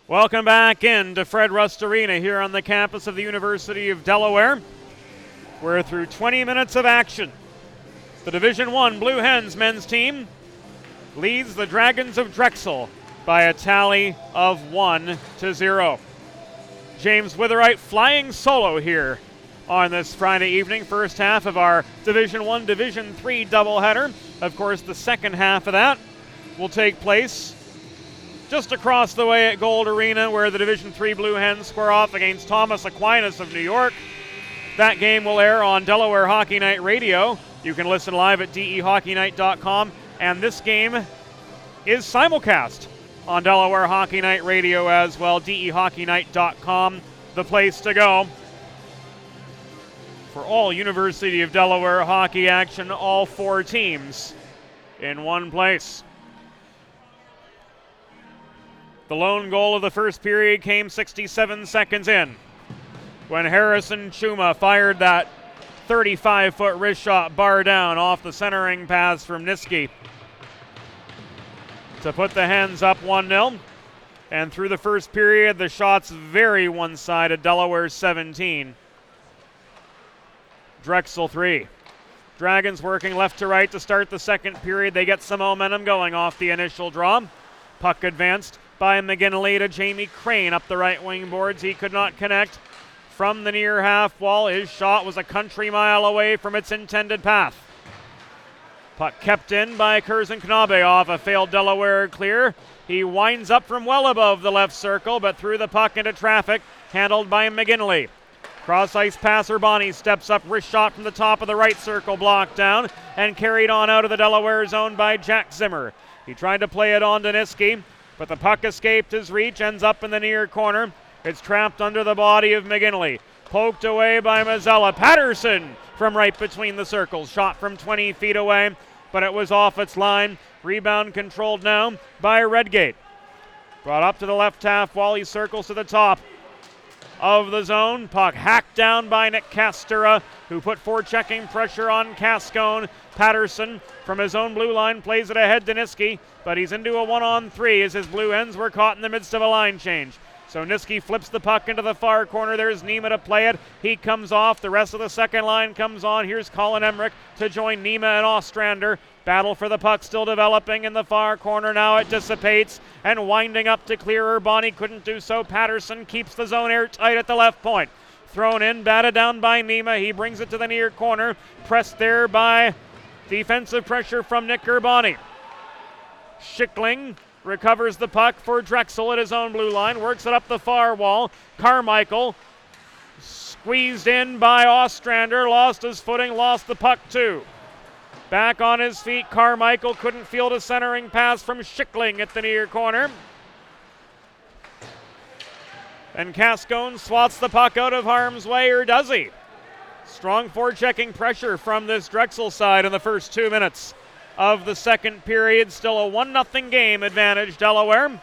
Welcome back in to Fred Rust Arena here on the campus of the University of Delaware. We're through 20 minutes of action. The Division I Blue Hens men's team leads the Dragons of Drexel by a tally of 1-0. James Witherite flying solo here on this Friday evening, first half of our Division I Division III doubleheader. Of course, the second half of that will take place just across the way at Gold Arena, where the Division III Blue Hens square off against Thomas Aquinas of New York. That game will air on Delaware Hockey Night Radio. You can listen live at dehockeynight.com, and this game is simulcast on Delaware Hockey Night Radio as well. dehockeynight.com, the place to go for all University of Delaware hockey action, all four teams in one place. The lone goal of the first period came 67 seconds in when Harrison Chuma fired that 35-foot wrist shot bar down off the centering pass from Niski to put the Hens up 1-0. And through the first period, the shots very one-sided. Delaware 17, Drexel 3. Dragons working left to right to start the second period. They get some momentum going off the initial draw. Puck advanced by McGinley to Jamie Crane up the right wing boards. He could not connect from the near half wall. His shot was a country mile away from its intended path. Puck kept in by Curzon Knabe off a failed Delaware clear. He winds up from well above the left circle, but threw the puck into traffic, handled by McGinley. Cross-ice pass, Urbani steps up, wrist shot from the top of the right circle, blocked down, and carried on out of the Delaware zone by Jack Zimmer. He tried to play it on to Niski, but the puck escaped his reach, ends up in the near corner. It's trapped under the body of McGinley. Poked away by Mazzella. Patterson from right between the circles. Shot from 20 feet away, but it was off its line. Rebound controlled now by Redgate. Brought up to the left half wall. He circles to the top of the zone. Puck hacked down by Nick Castura, who put forechecking pressure on Cascone. Patterson from his own blue line plays it ahead to Niski, but he's into a 1-on-3 as his Blue Hens were caught in the midst of a line change. So Niski flips the puck into the far corner. There's Nima to play it. He comes off. The rest of the second line comes on. Here's Colin Emmerich to join Nima and Ostrander. Battle for the puck still developing in the far corner. Now it dissipates and winding up to clear. Urbani couldn't do so. Patterson keeps the zone airtight at the left point. Thrown in, batted down by Nima. He brings it to the near corner. Pressed there by defensive pressure from Nick Urbani. Schickling recovers the puck for Drexel at his own blue line. Works it up the far wall. Carmichael squeezed in by Ostrander. Lost his footing, lost the puck too. Back on his feet, Carmichael couldn't field a centering pass from Schickling at the near corner. And Cascone swats the puck out of harm's way, or does he? Strong forechecking pressure from this Drexel side in the first 2 minutes of the second period. Still a 1-0 game advantage, Delaware.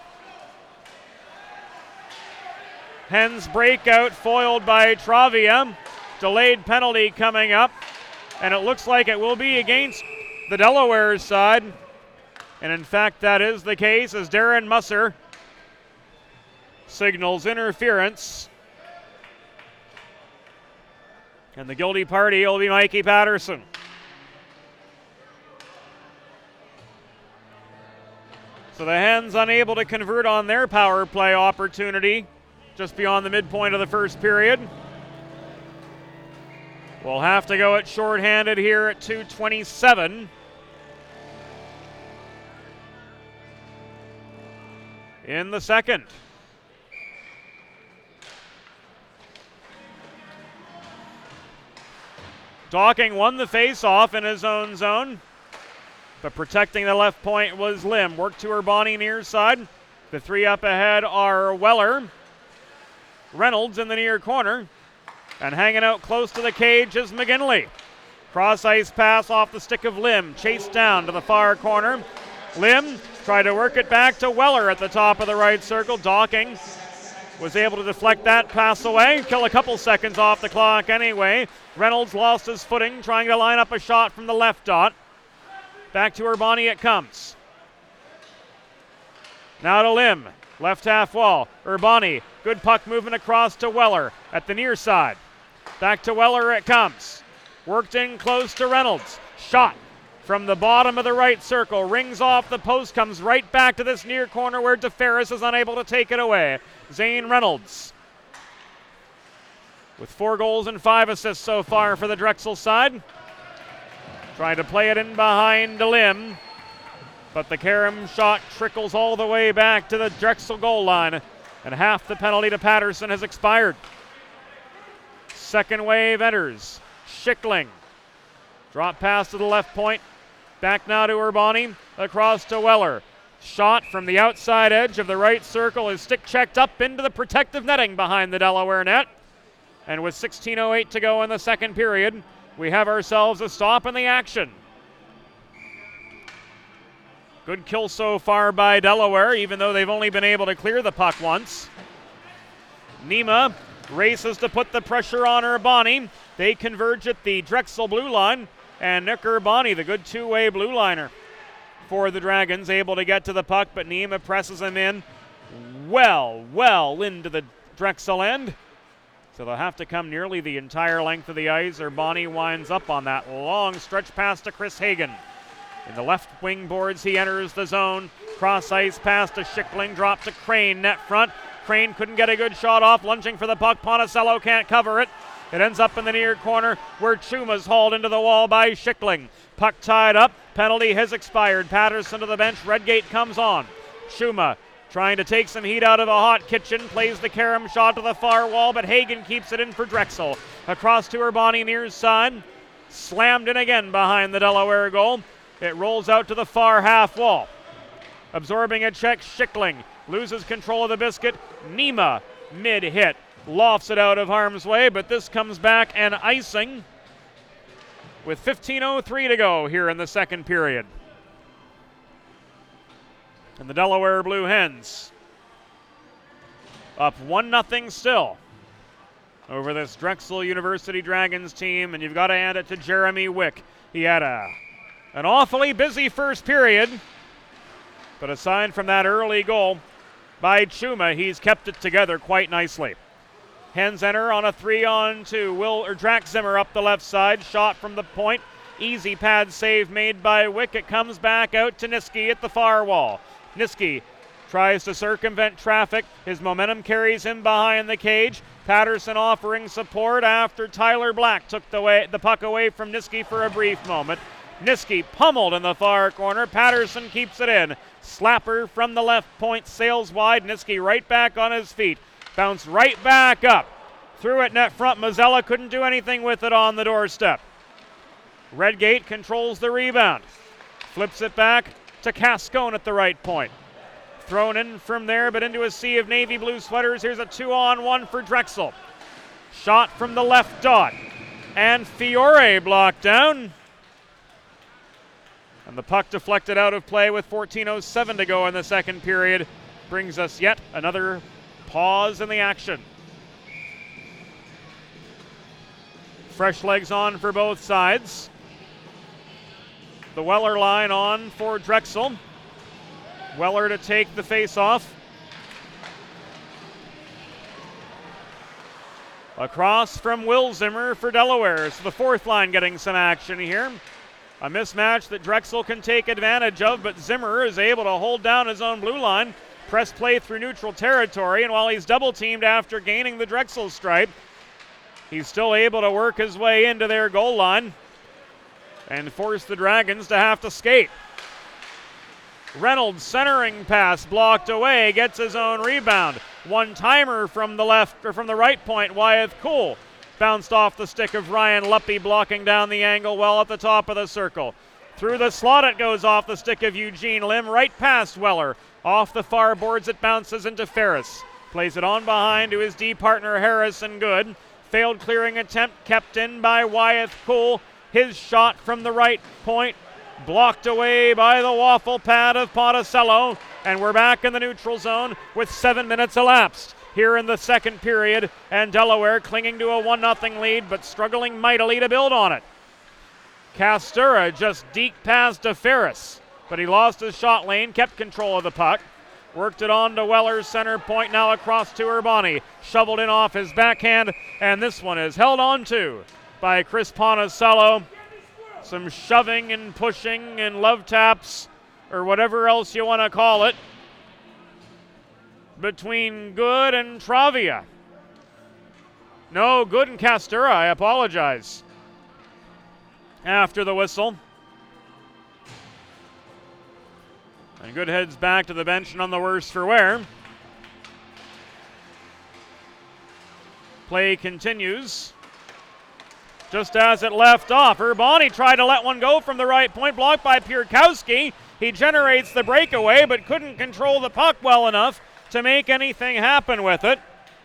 Hens breakout foiled by Travia. Delayed penalty coming up, and it looks like it will be against the Delaware side. And in fact, that is the case as Darren Musser signals interference. And the guilty party will be Mikey Patterson. So the Hens unable to convert on their power play opportunity just beyond the midpoint of the first period. We'll have to go at shorthanded here at 2:27. In the second. Docking won the face-off in his own zone, but protecting the left point was Lim. Work to Urbani near side. The three up ahead are Weller, Reynolds in the near corner, and hanging out close to the cage is McGinley. Cross-ice pass off the stick of Lim, chased down to the far corner. Lim tried to work it back to Weller at the top of the right circle. Docking was able to deflect that pass away, kill a couple seconds off the clock anyway. Reynolds lost his footing, trying to line up a shot from the left dot. Back to Urbani it comes. Now to Lim. Left half wall, Urbani, good puck movement across to Weller at the near side. Back to Weller it comes. Worked in close to Reynolds. Shot from the bottom of the right circle, rings off the post, comes right back to this near corner where DeFerris is unable to take it away. Zane Reynolds with 4 goals and 5 assists so far for the Drexel side. Trying to play it in behind Lim, but the Karam shot trickles all the way back to the Drexel goal line, and half the penalty to Patterson has expired. Second wave enters. Schickling. Drop pass to the left point. Back now to Urbani. Across to Weller. Shot from the outside edge of the right circle. His stick checked up into the protective netting behind the Delaware net. And with 16:08 to go in the second period, we have ourselves a stop in the action. Good kill so far by Delaware, even though they've only been able to clear the puck once. Nima races to put the pressure on Urbani. They converge at the Drexel blue line, and Nick Urbani, the good two-way blue liner for the Dragons, able to get to the puck, but Nima presses him in well into the Drexel end. So they'll have to come nearly the entire length of the ice. Urbani winds up on that long stretch pass to Chris Hagan. In the left wing boards, he enters the zone. Cross ice pass to Schickling, drop to Crane, net front. Crane couldn't get a good shot off, lunging for the puck. Ponticello can't cover it. It ends up in the near corner where Chuma's hauled into the wall by Schickling. Puck tied up, penalty has expired. Patterson to the bench, Redgate comes on. Chuma trying to take some heat out of a hot kitchen, plays the Karam shot to the far wall, but Hagan keeps it in for Drexel. Across to Urbani near side, slammed in again behind the Delaware goal. It rolls out to the far half wall. Absorbing a check, Schickling loses control of the biscuit. Nima, mid-hit, lofts it out of harm's way, but this comes back and icing with 15:03 to go here in the second period. And the Delaware Blue Hens up 1-0 still over this Drexel University Dragons team, and you've got to hand it to Jeremy Wick. He had an awfully busy first period, but aside from that early goal by Chuma, he's kept it together quite nicely. Hens enter on a 3-on-2. Drax Zimmer up the left side, shot from the point. Easy pad save made by Wick. It comes back out to Niski at the far wall. Niski tries to circumvent traffic. His momentum carries him behind the cage. Patterson offering support after Tyler Black took the puck away from Niski for a brief moment. Niski pummeled in the far corner. Patterson keeps it in. Slapper from the left point sails wide. Niski right back on his feet. Bounced right back up. Threw it net front. Mazzella couldn't do anything with it on the doorstep. Redgate controls the rebound. Flips it back to Cascone at the right point. Thrown in from there, but into a sea of navy blue sweaters. Here's a 2-on-1 for Drexel. Shot from the left dot. And Fiore blocked down. And the puck deflected out of play with 14:07 to go in the second period. Brings us yet another pause in the action. Fresh legs on for both sides. The Weller line on for Drexel. Weller to take the face-off. Across from Will Zimmer for Delaware. So the fourth line getting some action here. A mismatch that Drexel can take advantage of, but Zimmer is able to hold down his own blue line. Press play through neutral territory, and while he's double-teamed after gaining the Drexel stripe, he's still able to work his way into their goal line and force the Dragons to have to skate. Reynolds centering pass blocked away, gets his own rebound. One-timer from the left or from the right point, Wyeth Cool. Bounced off the stick of Ryan Luppy, blocking down the angle well at the top of the circle. Through the slot it goes off the stick of Eugene Lim, right past Weller. Off the far boards it bounces into Ferris. Plays it on behind to his D partner Harrison Good. Failed clearing attempt kept in by Wyeth Cool. His shot from the right point blocked away by the waffle pad of Ponticello. And we're back in the neutral zone with 7 minutes elapsed here in the second period, and Delaware clinging to a 1-0 lead, but struggling mightily to build on it. Castura just deked past to Ferris, but he lost his shot lane, kept control of the puck. Worked it on to Weller's center point, now across to Urbani. Shoveled in off his backhand, and this one is held on to by Chris Ponticello. Some shoving and pushing and love taps, or whatever else you want to call it, between Good and Travia. No, Good and Castura, I apologize. After the whistle. And Good heads back to the bench, none the worse for wear. Play continues. Just as it left off, Urbani tried to let one go from the right point, blocked by Pierkowski. He generates the breakaway, but couldn't control the puck well enough to make anything happen with it.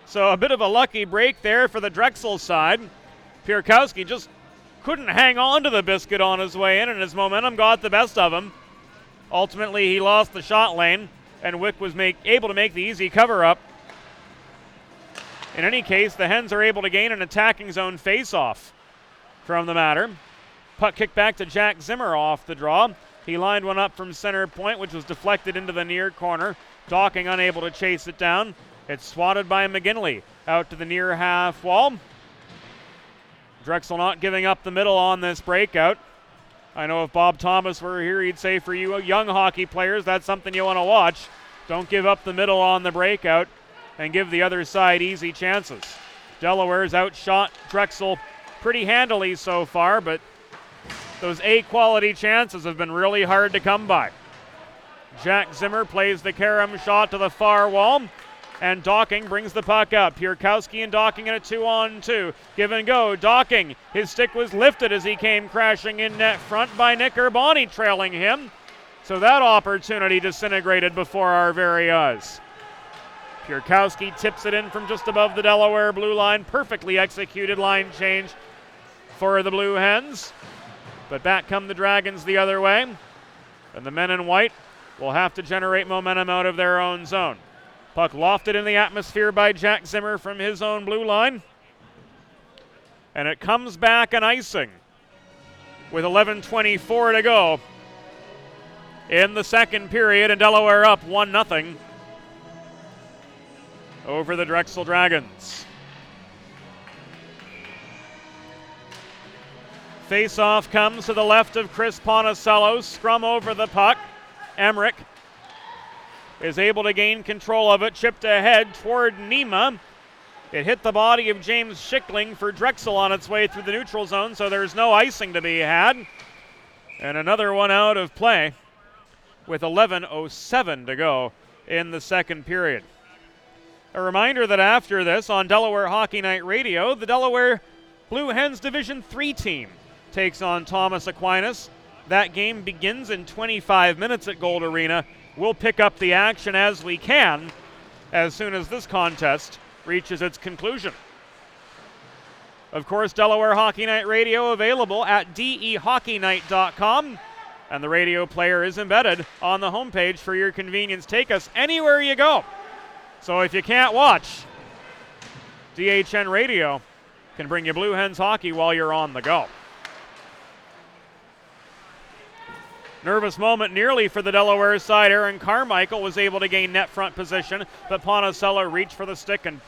So a bit of a lucky break there for the Drexel side. Pierkowski just couldn't hang on to the biscuit on his way in, and his momentum got the best of him. Ultimately, he lost the shot lane, and Wick was able to make the easy cover-up. In any case, the Hens are able to gain an attacking zone face-off from the matter. Puck kicked back to Jack Zimmer off the draw. He lined one up from center point, which was deflected into the near corner. Docking unable to chase it down. It's swatted by McGinley out to the near half wall. Drexel not giving up the middle on this breakout. I know if Bob Thomas were here, he'd say for you young hockey players, that's something you want to watch. Don't give up the middle on the breakout and give the other side easy chances. Delaware's outshot Drexel pretty handily so far, but those A-quality chances have been really hard to come by. Jack Zimmer plays the carom shot to the far wall, and Docking brings the puck up. Pierkowski and Docking in a 2-on-2. Give and go. Docking, his stick was lifted as he came crashing in net front by Nick Urbani trailing him. So that opportunity disintegrated before our very eyes. Pierkowski tips it in from just above the Delaware blue line. Perfectly executed line change for the Blue Hens. But back come the Dragons the other way. And the men in white will have to generate momentum out of their own zone. Puck lofted in the atmosphere by Jack Zimmer from his own blue line. And it comes back an icing with 11:24 to go in the second period, and Delaware up 1-0 over the Drexel Dragons. Face-off comes to the left of Chris Ponticello. Scrum over the puck. Emmerich is able to gain control of it, chipped ahead toward Nima. It hit the body of James Schickling for Drexel on its way through the neutral zone, so there's no icing to be had. And another one out of play with 11:07 to go in the second period. A reminder that after this, on Delaware Hockey Night Radio, the Delaware Blue Hens Division III team takes on Thomas Aquinas. That game begins in 25 minutes at Gold Arena. We'll pick up the action as we can as soon as this contest reaches its conclusion. Of course, Delaware Hockey Night Radio available at dehockeynight.com, and the radio player is embedded on the homepage for your convenience. Take us anywhere you go. So if you can't watch, DHN Radio can bring you Blue Hens hockey while you're on the go. Nervous moment nearly for the Delaware side. Aaron Carmichael was able to gain net front position, but Ponticello reached for the stick and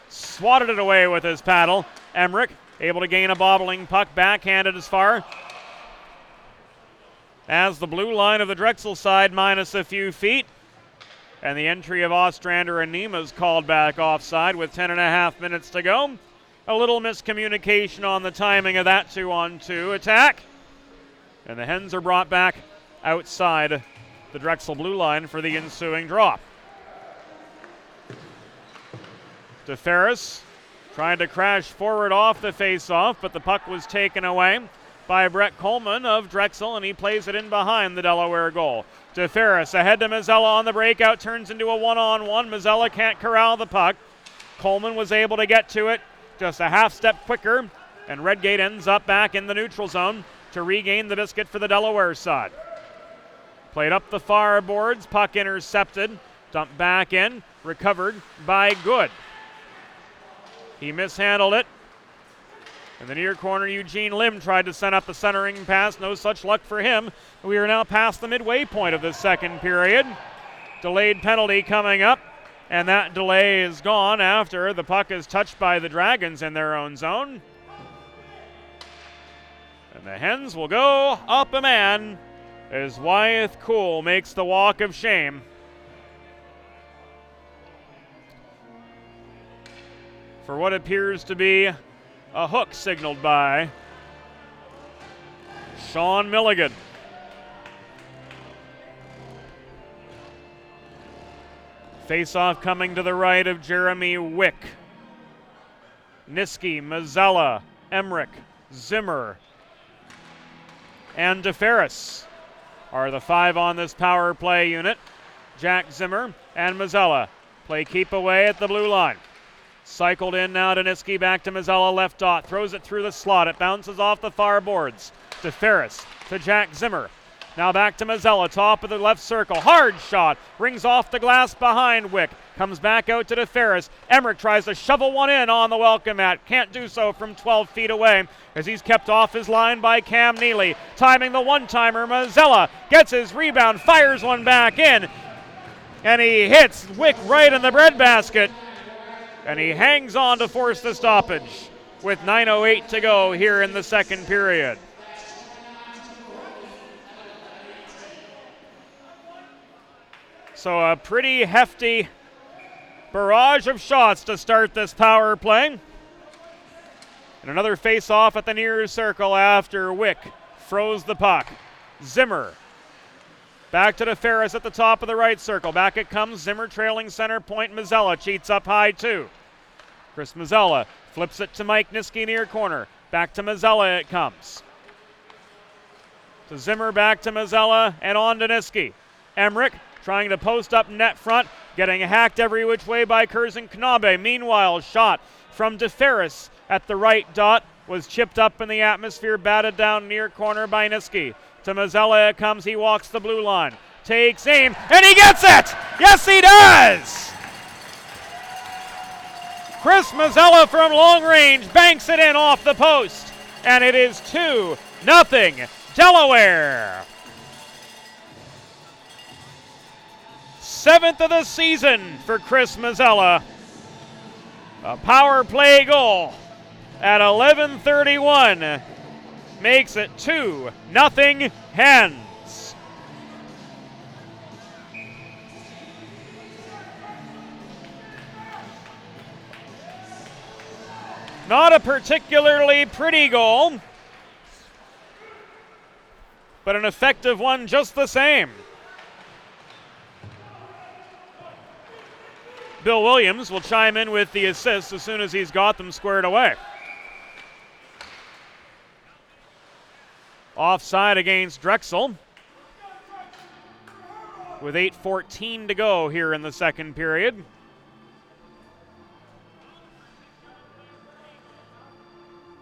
swatted it away with his paddle. Emmerich able to gain a bobbling puck, backhanded as far as the blue line of the Drexel side minus a few feet. And the entry of Ostrander and Nima is called back offside with 10.5 minutes to go. A little miscommunication on the timing of that 2-on-2 attack. And the Hens are brought back outside the Drexel blue line for the ensuing draw. DeFerris trying to crash forward off the face-off, but the puck was taken away by Brett Coleman of Drexel, and he plays it in behind the Delaware goal. DeFerris ahead to Mazzella on the breakout, turns into a one-on-one. Mazzella can't corral the puck. Coleman was able to get to it just a half step quicker, and Redgate ends up back in the neutral zone to regain the biscuit for the Delaware side. Played up the far boards, puck intercepted, dumped back in, recovered by Good. He mishandled it. In the near corner, Eugene Lim tried to send up the centering pass. No such luck for him. We are now past the midway point of the second period. Delayed penalty coming up, and that delay is gone after the puck is touched by the Dragons in their own zone. And the Hens will go up a man as Wyeth Cool makes the walk of shame. For what appears to be a hook signaled by Sean Milligan. Face-off coming to the right of Jeremy Wick. Niski, Mazzella, Emmerich, Zimmer, and DeFerris are the 5 on this power play unit. Jack Zimmer and Mazzella play keep away at the blue line. Cycled in now to Niski, back to Mazzella, left dot, throws it through the slot. It bounces off the far boards. DeFerris to Jack Zimmer. Now back to Mazzella, top of the left circle. Hard shot, rings off the glass behind Wick. Comes back out to DeFerris. Emmerich tries to shovel one in on the welcome mat. Can't do so from 12 feet away as he's kept off his line by Cam Neely. Timing the one-timer, Mazzella gets his rebound, fires one back in, and he hits Wick right in the breadbasket. And he hangs on to force the stoppage with 9:08 to go here in the second period. So a pretty hefty barrage of shots to start this power play. And another face-off at the near circle after Wick froze the puck. Zimmer back to DeFerris at the top of the right circle. Back it comes. Zimmer trailing center point. Mazzella cheats up high too. Chris Mazzella flips it to Mike Niski near corner. Back to Mazzella it comes. To Zimmer, back to Mazzella, and on to Niski. Emmerich trying to post up net front, getting hacked every which way by Curzon Knabe. Meanwhile, shot from DeFerris at the right dot was chipped up in the atmosphere, batted down near corner by Niski. To Mazzella it comes, he walks the blue line, takes aim, and he gets it! Yes, he does! Chris Mazzella from long range banks it in off the post, and it is 2-0 Delaware. 7th of the season for Chris Mazzella. A power play goal at 11:31 makes it 2-0 Hens. Not a particularly pretty goal, but an effective one just the same. Bill Williams will chime in with the assists as soon as he's got them squared away. Offside against Drexel with 8:14 to go here in the second period.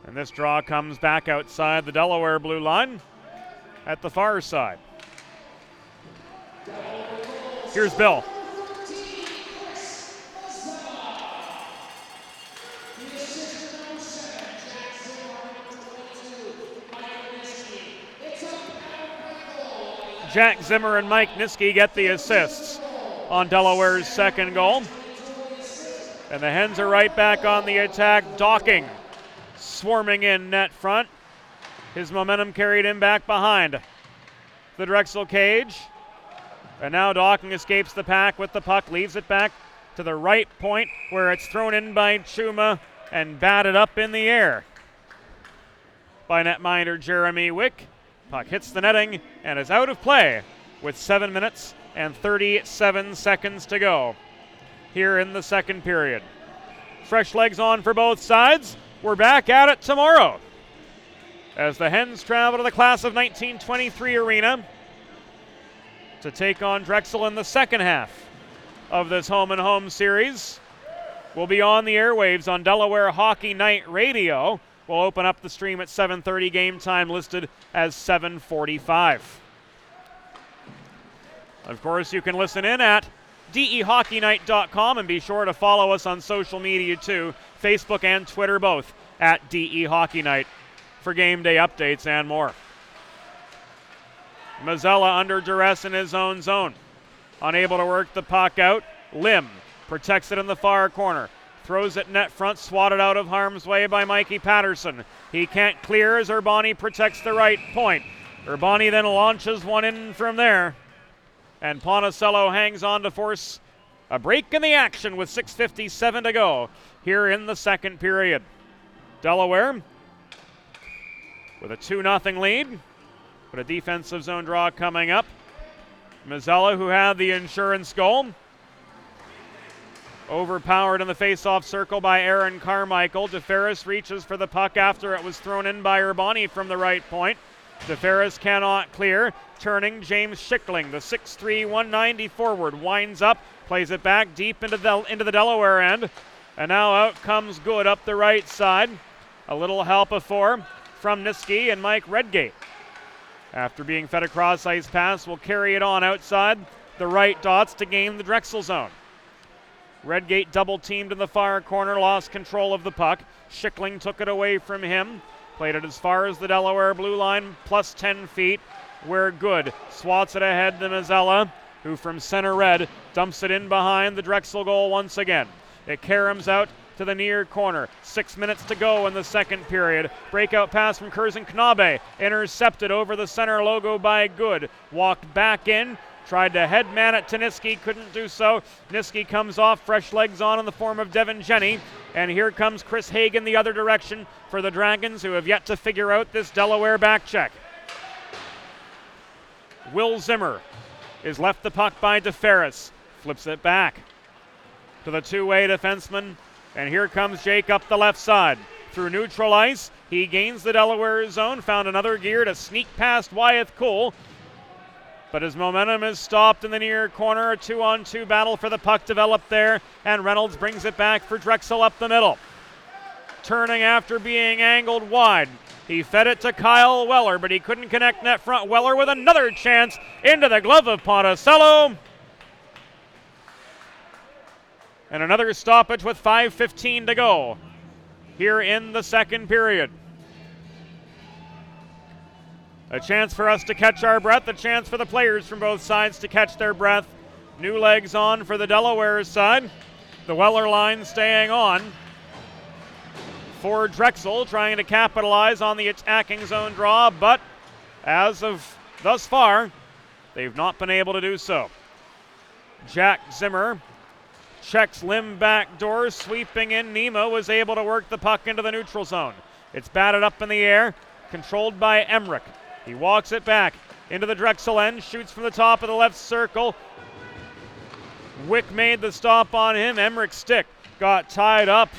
And this draw comes back outside the Delaware blue line at the far side. Here's Bill. Jack Zimmer and Mike Niski get the assists on Delaware's second goal. And the Hens are right back on the attack. Docking swarming in net front. His momentum carried him back behind the Drexel cage. And now Docking escapes the pack with the puck, leaves it back to the right point where it's thrown in by Chuma and batted up in the air by netminder Jeremy Wick. Puck hits the netting and is out of play with 7 minutes and 37 seconds to go here in the second period. Fresh legs on for both sides. We're back at it tomorrow as the Hens travel to the class of 1923 arena to take on Drexel in the second half of this home-and-home series. We'll be on the airwaves on Delaware Hockey Night Radio. We'll open up the stream at 7:30, game time listed as 7:45. Of course, you can listen in at DEHockeyNight.com and be sure to follow us on social media too, Facebook and Twitter both, at DE Hockey Night for game day updates and more. Mazzella under duress in his own zone. unable to work the puck out. Lim protects it in the far corner. Throws it net front, swatted out of harm's way by Mikey Patterson. He can't clear as Urbani protects the right point. Urbani then launches one in from there. And Ponticello hangs on to force a break in the action with 6:57 to go here in the second period. Delaware with a 2-0 lead, but a defensive zone draw coming up. Mazzella, who had the insurance goal, overpowered in the face-off circle by Aaron Carmichael. DeFerris reaches for the puck after it was thrown in by Urbani from the right point. DeFerris cannot clear. Turning, James Schickling, the 6'3", 190 forward, winds up, plays it back deep into the Delaware end. And now out comes Good up the right side. A little help before from Niski and Mike Redgate. After being fed a cross-ice pass, will carry it on outside the right dots to gain the Drexel zone. Redgate double-teamed in the far corner, lost control of the puck. Schickling took it away from him. Played it as far as the Delaware blue line, plus 10 feet, where Good swats it ahead to Mazzella, who from center red dumps it in behind the Drexel goal once again. It caroms out to the near corner. 6 minutes to go in the second period. Breakout pass from Curzon Knabe, intercepted over the center logo by Good. Walked back in. Tried to headman it to Niski, couldn't do so. Niski comes off, fresh legs on in the form of Devin Jenny. And here comes Chris Hagan the other direction for the Dragons, who have yet to figure out this Delaware back check. Will Zimmer is left the puck by DeFerris. Flips it back to the two-way defenseman. And here comes Jake up the left side. Through neutral ice, he gains the Delaware zone, found another gear to sneak past Wyeth Cole. But his momentum is stopped in the near corner. A 2-on-2 battle for the puck developed there, and Reynolds brings it back for Drexel up the middle. Turning after being angled wide. He fed it to Kyle Weller, but he couldn't connect net front. Weller with another chance into the glove of Ponticello. And another stoppage with 5:15 to go here in the second period. A chance for us to catch our breath, a chance for the players from both sides to catch their breath. New legs on for the Delaware side. The Weller line staying on for Drexel, trying to capitalize on the attacking zone draw, but as of thus far, they've not been able to do so. Jack Zimmer checks Lim back door, sweeping in. Nemo was able to work the puck into the neutral zone. It's batted up in the air, controlled by Emmerich. He walks it back into the Drexel end, shoots from the top of the left circle. Wick made the stop on him. Emmerich's stick got tied up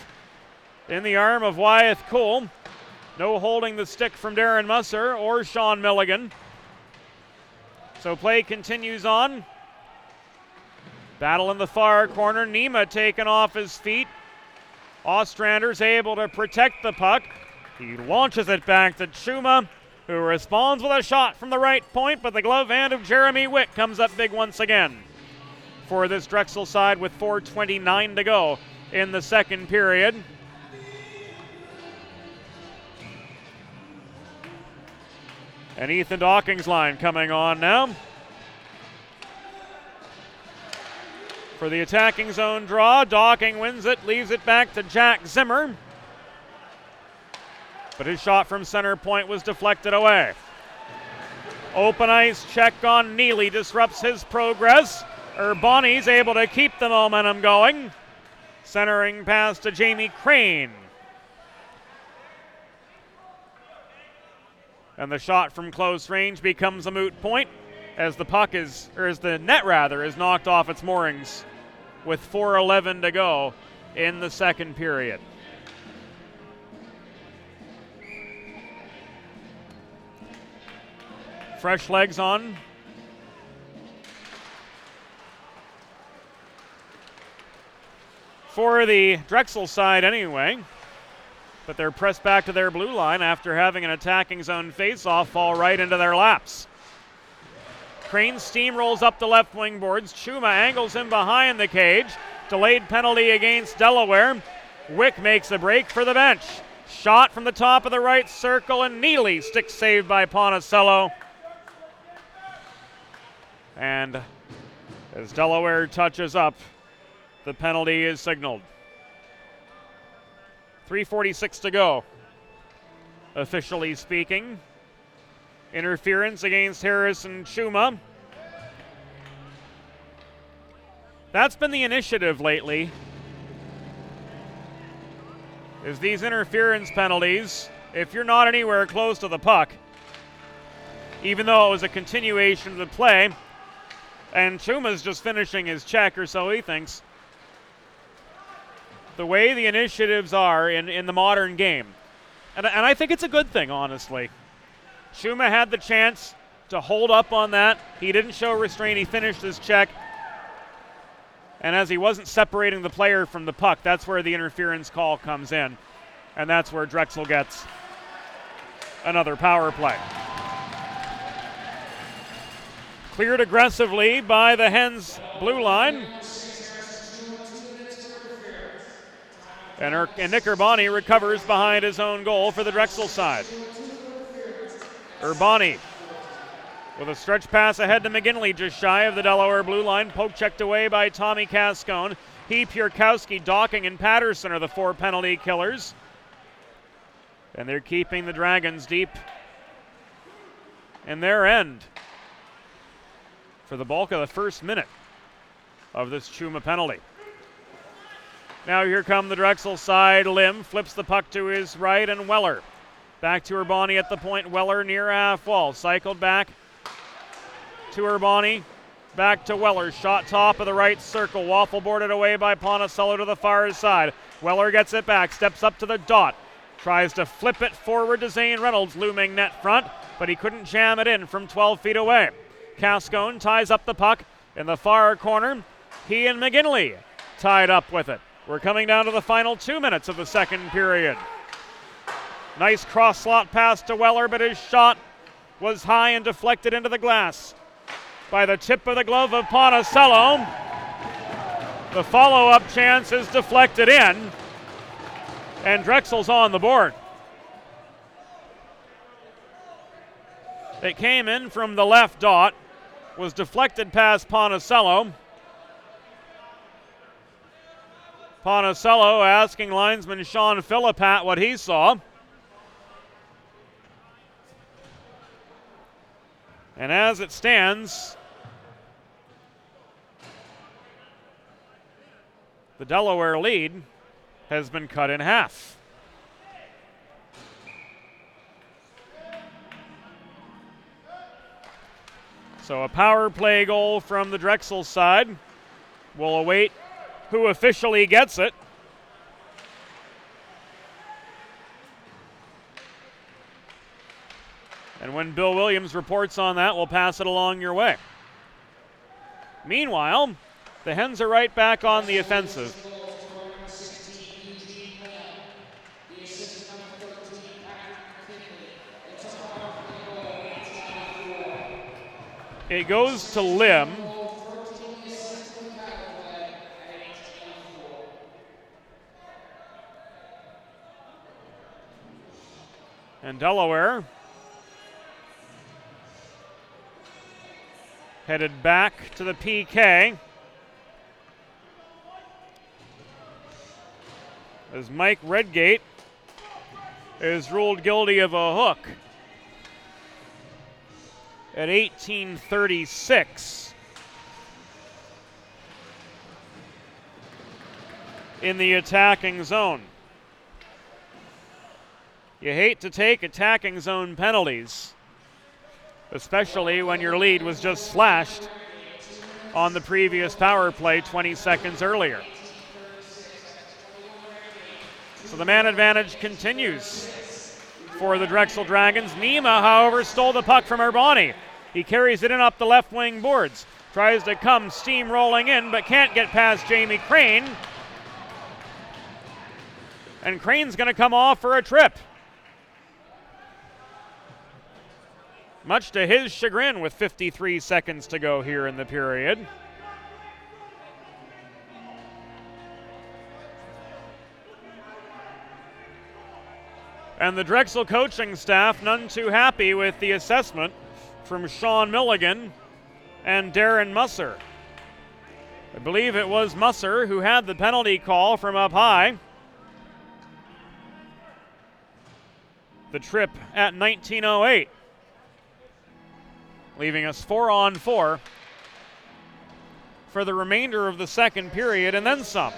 in the arm of Wyeth Cole. No holding the stick from Darren Musser or Sean Milligan. So play continues on. Battle in the far corner. Nima taken off his feet. Ostrander's able to protect the puck. He launches it back to Chuma, who responds with a shot from the right point, but the glove hand of Jeremy Wick comes up big once again for this Drexel side with 4:29 to go in the second period. And Ethan Dawkins' line coming on now. For the attacking zone draw, Dawkins wins it, leaves it back to Jack Zimmer. But his shot from center point was deflected away. Open ice check on Neely disrupts his progress. Urbani's able to keep the momentum going. Centering pass to Jamie Crane. And the shot from close range becomes a moot point as the puck is, or as the net rather, is knocked off its moorings with 4:11 to go in the second period. Fresh legs on. For the Drexel side anyway, but they're pressed back to their blue line after having an attacking zone face-off fall right into their laps. Crane steamrolls up the left wing boards. Chuma angles him behind the cage. Delayed penalty against Delaware. Wick makes a break for the bench. Shot from the top of the right circle, and Neely stick saved by Ponticello. And As Delaware touches up, the penalty is signaled. 3:46 to go. Officially speaking, interference against Harrison Chuma. That's been the initiative lately, is these interference penalties. If you're not anywhere close to the puck, even though it was a continuation of the play, and Chuma's just finishing his check, or so he thinks. The way the initiatives are in the modern game, and I think it's a good thing, honestly. Chuma had the chance to hold up on that. He didn't show restraint. He finished his check. And as he wasn't separating the player from the puck, that's where the interference call comes in. And that's where Drexel gets another power play. Cleared aggressively by the Hens blue line. And Nick Urbani recovers behind his own goal for the Drexel side. Urbani with a stretch pass ahead to McGinley, just shy of the Delaware blue line. Poke checked away by Tommy Cascone. He, Pierkowski, Docking, and Patterson are the 4 penalty killers. And they're keeping the Dragons deep in their end for the bulk of the first minute of this Chuma penalty. Now here come the Drexel side. Lim flips the puck to his right, and Weller. Back to Urbani at the point. Weller near half wall. Cycled back to Urbani. Back to Weller. Shot top of the right circle. Waffle boarded away by Ponticello to the far side. Weller gets it back. Steps up to the dot. Tries to flip it forward to Zane Reynolds, looming net front, but he couldn't jam it in from 12 feet away. Cascone ties up the puck in the far corner. He and McGinley tied up with it. We're coming down to the final 2 minutes of the second period. Nice cross slot pass to Weller, but his shot was high and deflected into the glass by the tip of the glove of Ponticello. The follow-up chance is deflected in, and Drexel's on the board. It came in from the left dot, was deflected past Ponticello. Ponticello asking linesman Sean Philippat what he saw. And as it stands, the Delaware lead has been cut in half. So a power play goal from the Drexel side. We'll await who officially gets it. And when Bill Williams reports on that, we'll pass it along your way. Meanwhile, the Hens are right back on the offensive. It goes to Lim. And Delaware headed back to the PK as Mike Redgate is ruled guilty of a hook at 18:36 in the attacking zone. You hate to take attacking zone penalties, especially when your lead was just slashed on the previous power play 20 seconds earlier. So the man advantage continues for the Drexel Dragons. Nima, however, stole the puck from Urbani. He carries it in up the left wing boards. Tries to come steamrolling in, but can't get past Jamie Crane. And Crane's going to come off for a trip. Much to his chagrin with 53 seconds to go here in the period. And the Drexel coaching staff none too happy with the assessment from Sean Milligan and Darren Musser. I believe it was Musser who had the penalty call from up high. The trip at 19:08, leaving us 4-on-4 for the remainder of the second period and then some.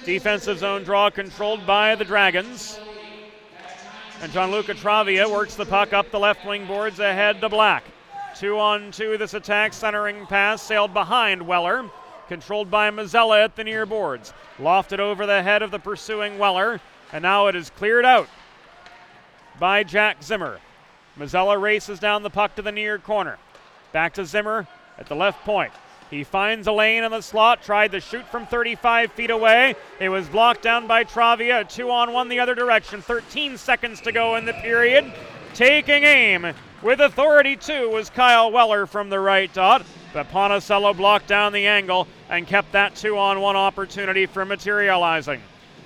Defensive zone draw controlled by the Dragons. And Gianluca Travia works the puck up the left wing boards ahead to Black. 2-on-2, this attack centering pass sailed behind Weller. Controlled by Mazzella at the near boards. Lofted over the head of the pursuing Weller. And now it is cleared out by Jack Zimmer. Mazzella races down the puck to the near corner. Back to Zimmer at the left point. He finds a lane in the slot, tried to shoot from 35 feet away. It was blocked down by Travia, 2-on-1 the other direction. 13 seconds to go in the period. Taking aim with authority too was Kyle Weller from the right dot. But Ponticello blocked down the angle and kept that 2-on-1 opportunity from materializing.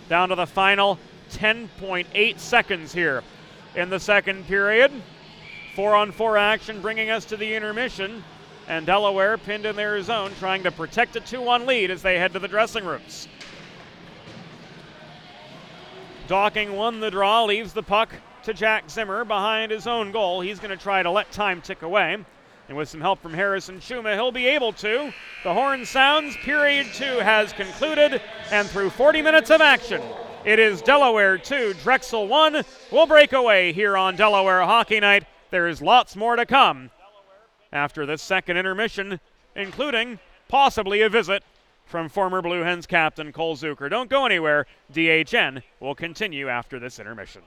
Down to the final 10.8 seconds here in the second period. 4-on-4 action bringing us to the intermission. And Delaware pinned in their zone, trying to protect a 2-1 lead as they head to the dressing rooms. Docking won the draw, leaves the puck to Jack Zimmer behind his own goal. He's going to try to let time tick away. And with some help from Harrison Schuma, he'll be able to. The horn sounds, period 2 has concluded, and through 40 minutes of action, it is Delaware 2, Drexel 1. We'll break away here on Delaware Hockey Night. There's lots more to come after this second intermission, including possibly a visit from former Blue Hens captain Cole Zucker. Don't go anywhere. DHN will continue after this intermission.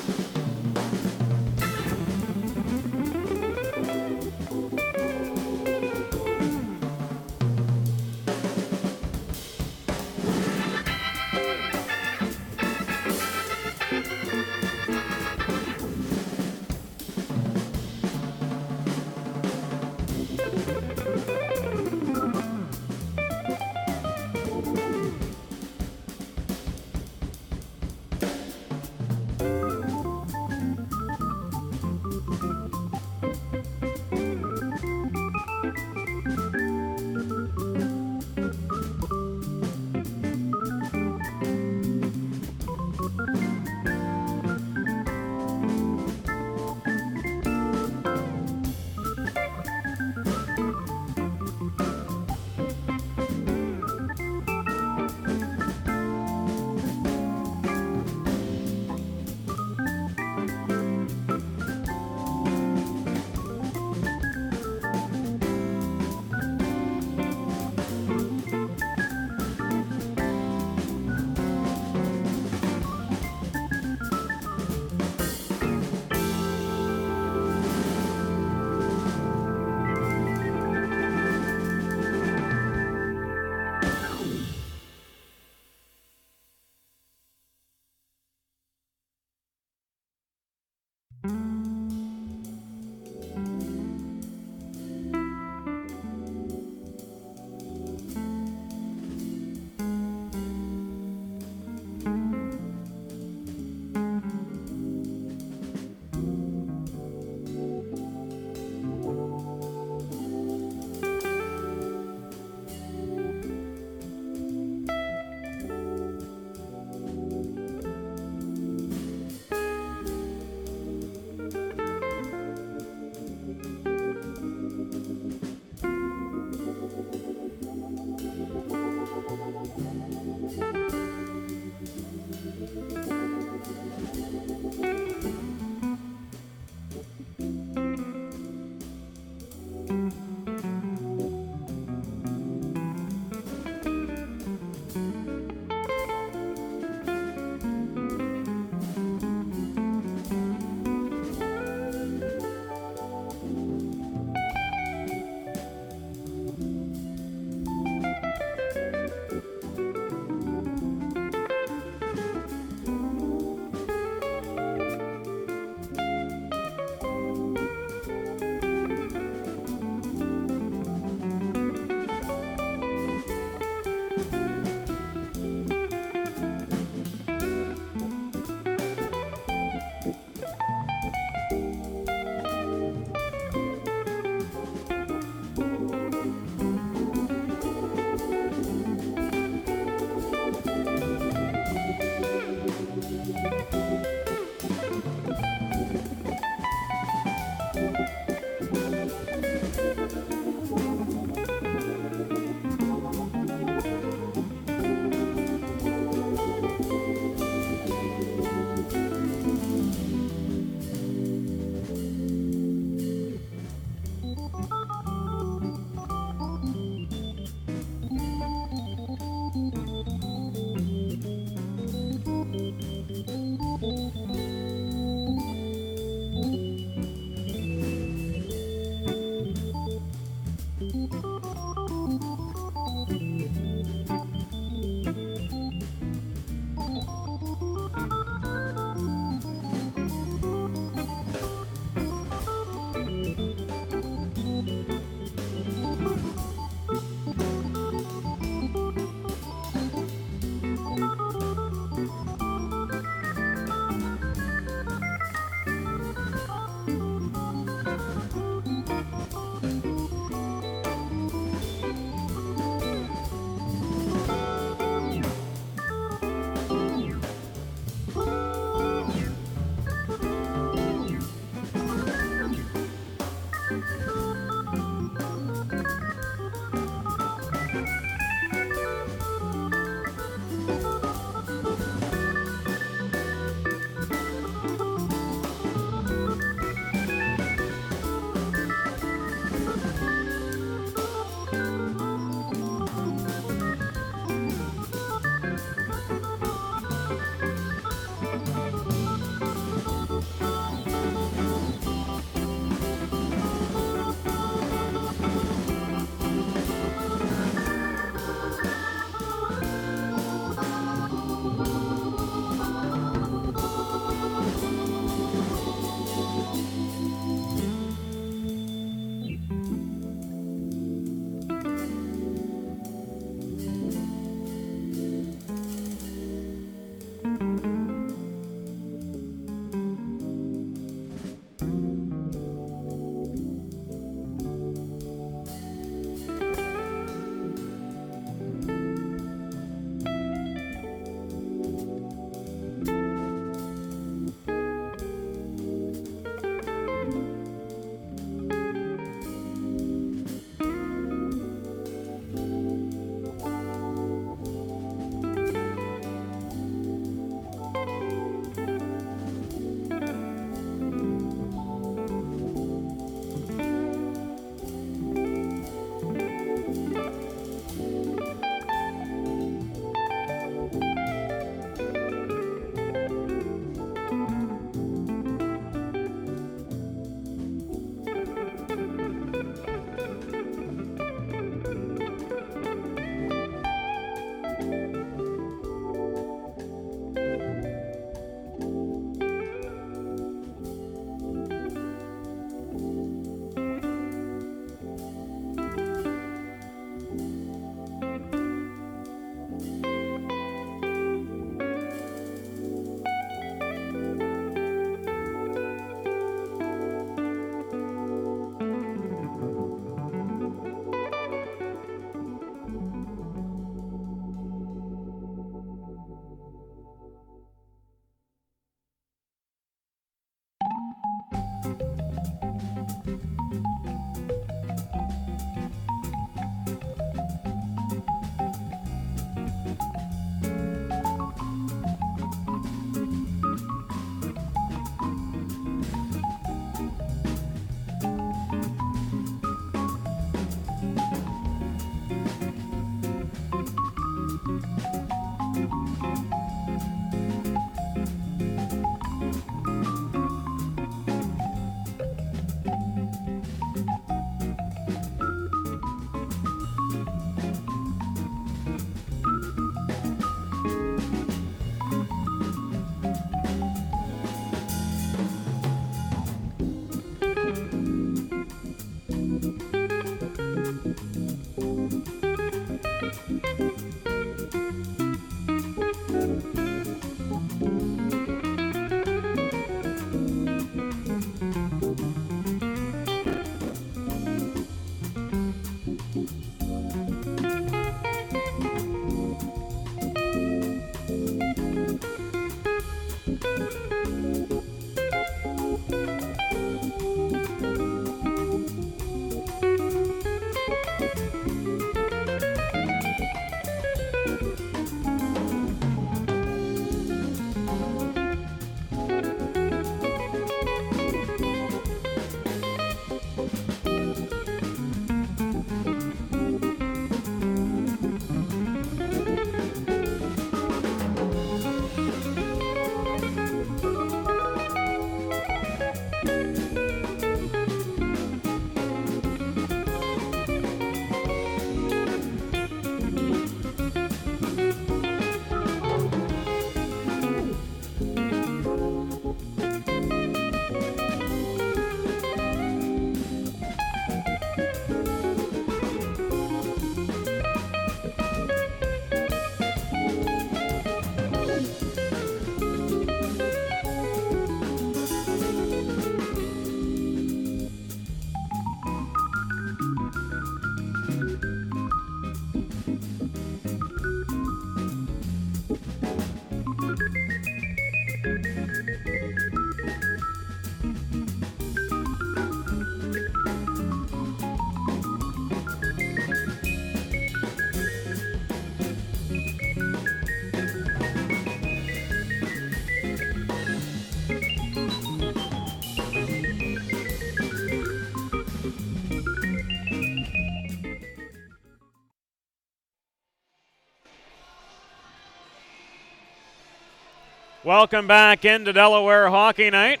Welcome back into Delaware Hockey Night.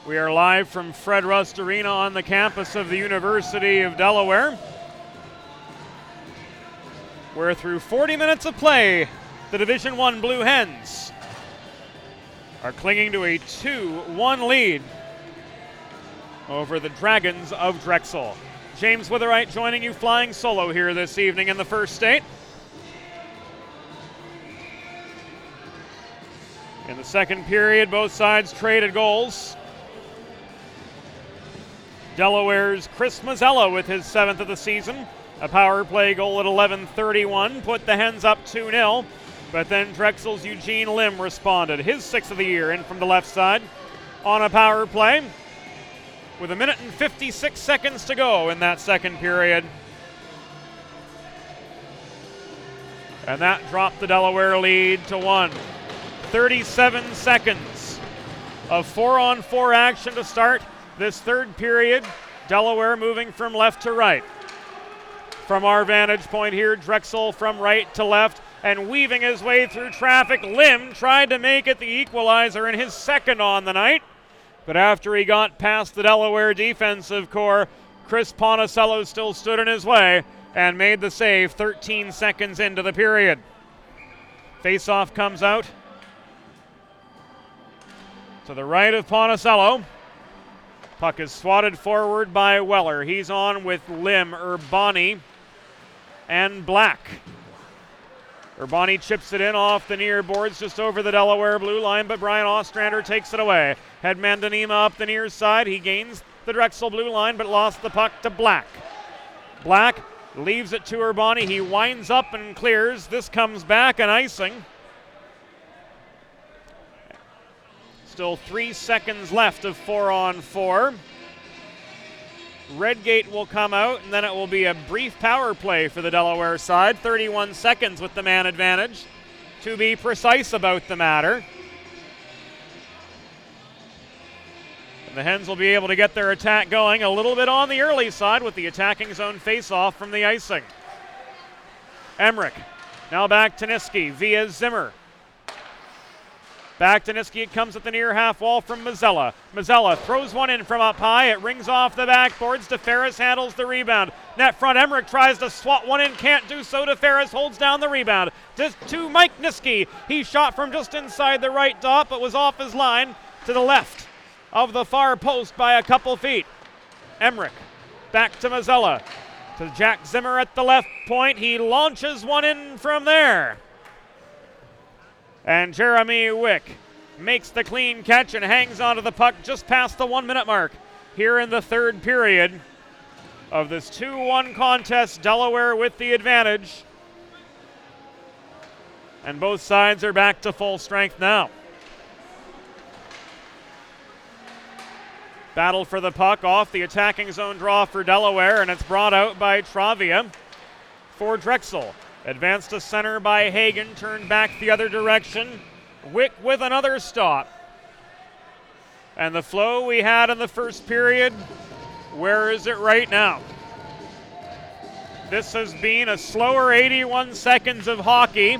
We are live from Fred Rust Arena on the campus of the University of Delaware, where through 40 minutes of play, the Division I Blue Hens are clinging to a 2-1 lead over the Dragons of Drexel. James Witherite joining you flying solo here this evening in the first state. In the second period, both sides traded goals. Delaware's Chris Mazzella with his 7th of the season. A power play goal at 11:31 put the Hens up 2-0. But then Drexel's Eugene Lim responded, his 6th of the year, in from the left side on a power play with 1 minute and 56 seconds to go in that second period. And that dropped the Delaware lead to 1. 37 seconds of 4-on-4 action to start this third period. Delaware moving from left to right. From our vantage point here, Drexel from right to left and weaving his way through traffic. Lim tried to make it the equalizer in his second on the night, but after he got past the Delaware defensive core, Chris Ponticello still stood in his way and made the save 13 seconds into the period. Face-off comes out to the right of Ponticello. Puck is swatted forward by Weller. He's on with Lim, Urbani, and Black. Urbani chips it in off the near boards just over the Delaware blue line, but Brian Ostrander takes it away. Hedman Danima up the near side. He gains the Drexel blue line, but lost the puck to Black. Black leaves it to Urbani. He winds up and clears. This comes back, an icing. Still 3 seconds left of 4-on-4. Redgate will come out, and then it will be a brief power play for the Delaware side. 31 seconds with the man advantage, to be precise about the matter. And the Hens will be able to get their attack going a little bit on the early side with the attacking zone face-off from the icing. Emmerich, now back to Niski via Zimmer. Back to Niski, it comes at the near half wall from Mazzella. Mazzella throws one in from up high. It rings off the backboards. DeFerris handles the rebound. Net front, Emmerich tries to swat one in, can't do so. DeFerris holds down the rebound. To Mike Niski. He shot from just inside the right dot, but was off his line to the left of the far post by a couple feet. Emmerich back to Mazzella. To Jack Zimmer at the left point. He launches one in from there. And Jeremy Wick makes the clean catch and hangs onto the puck just past the 1 minute mark here in the third period of this 2-1 contest. Delaware with the advantage. And both sides are back to full strength now. Battle for the puck off the attacking zone draw for Delaware, and it's brought out by Travia for Drexel. Advanced to center by Hagen, turned back the other direction. Wick with another stop. And the flow we had in the first period, where is it right now? This has been a slower 81 seconds of hockey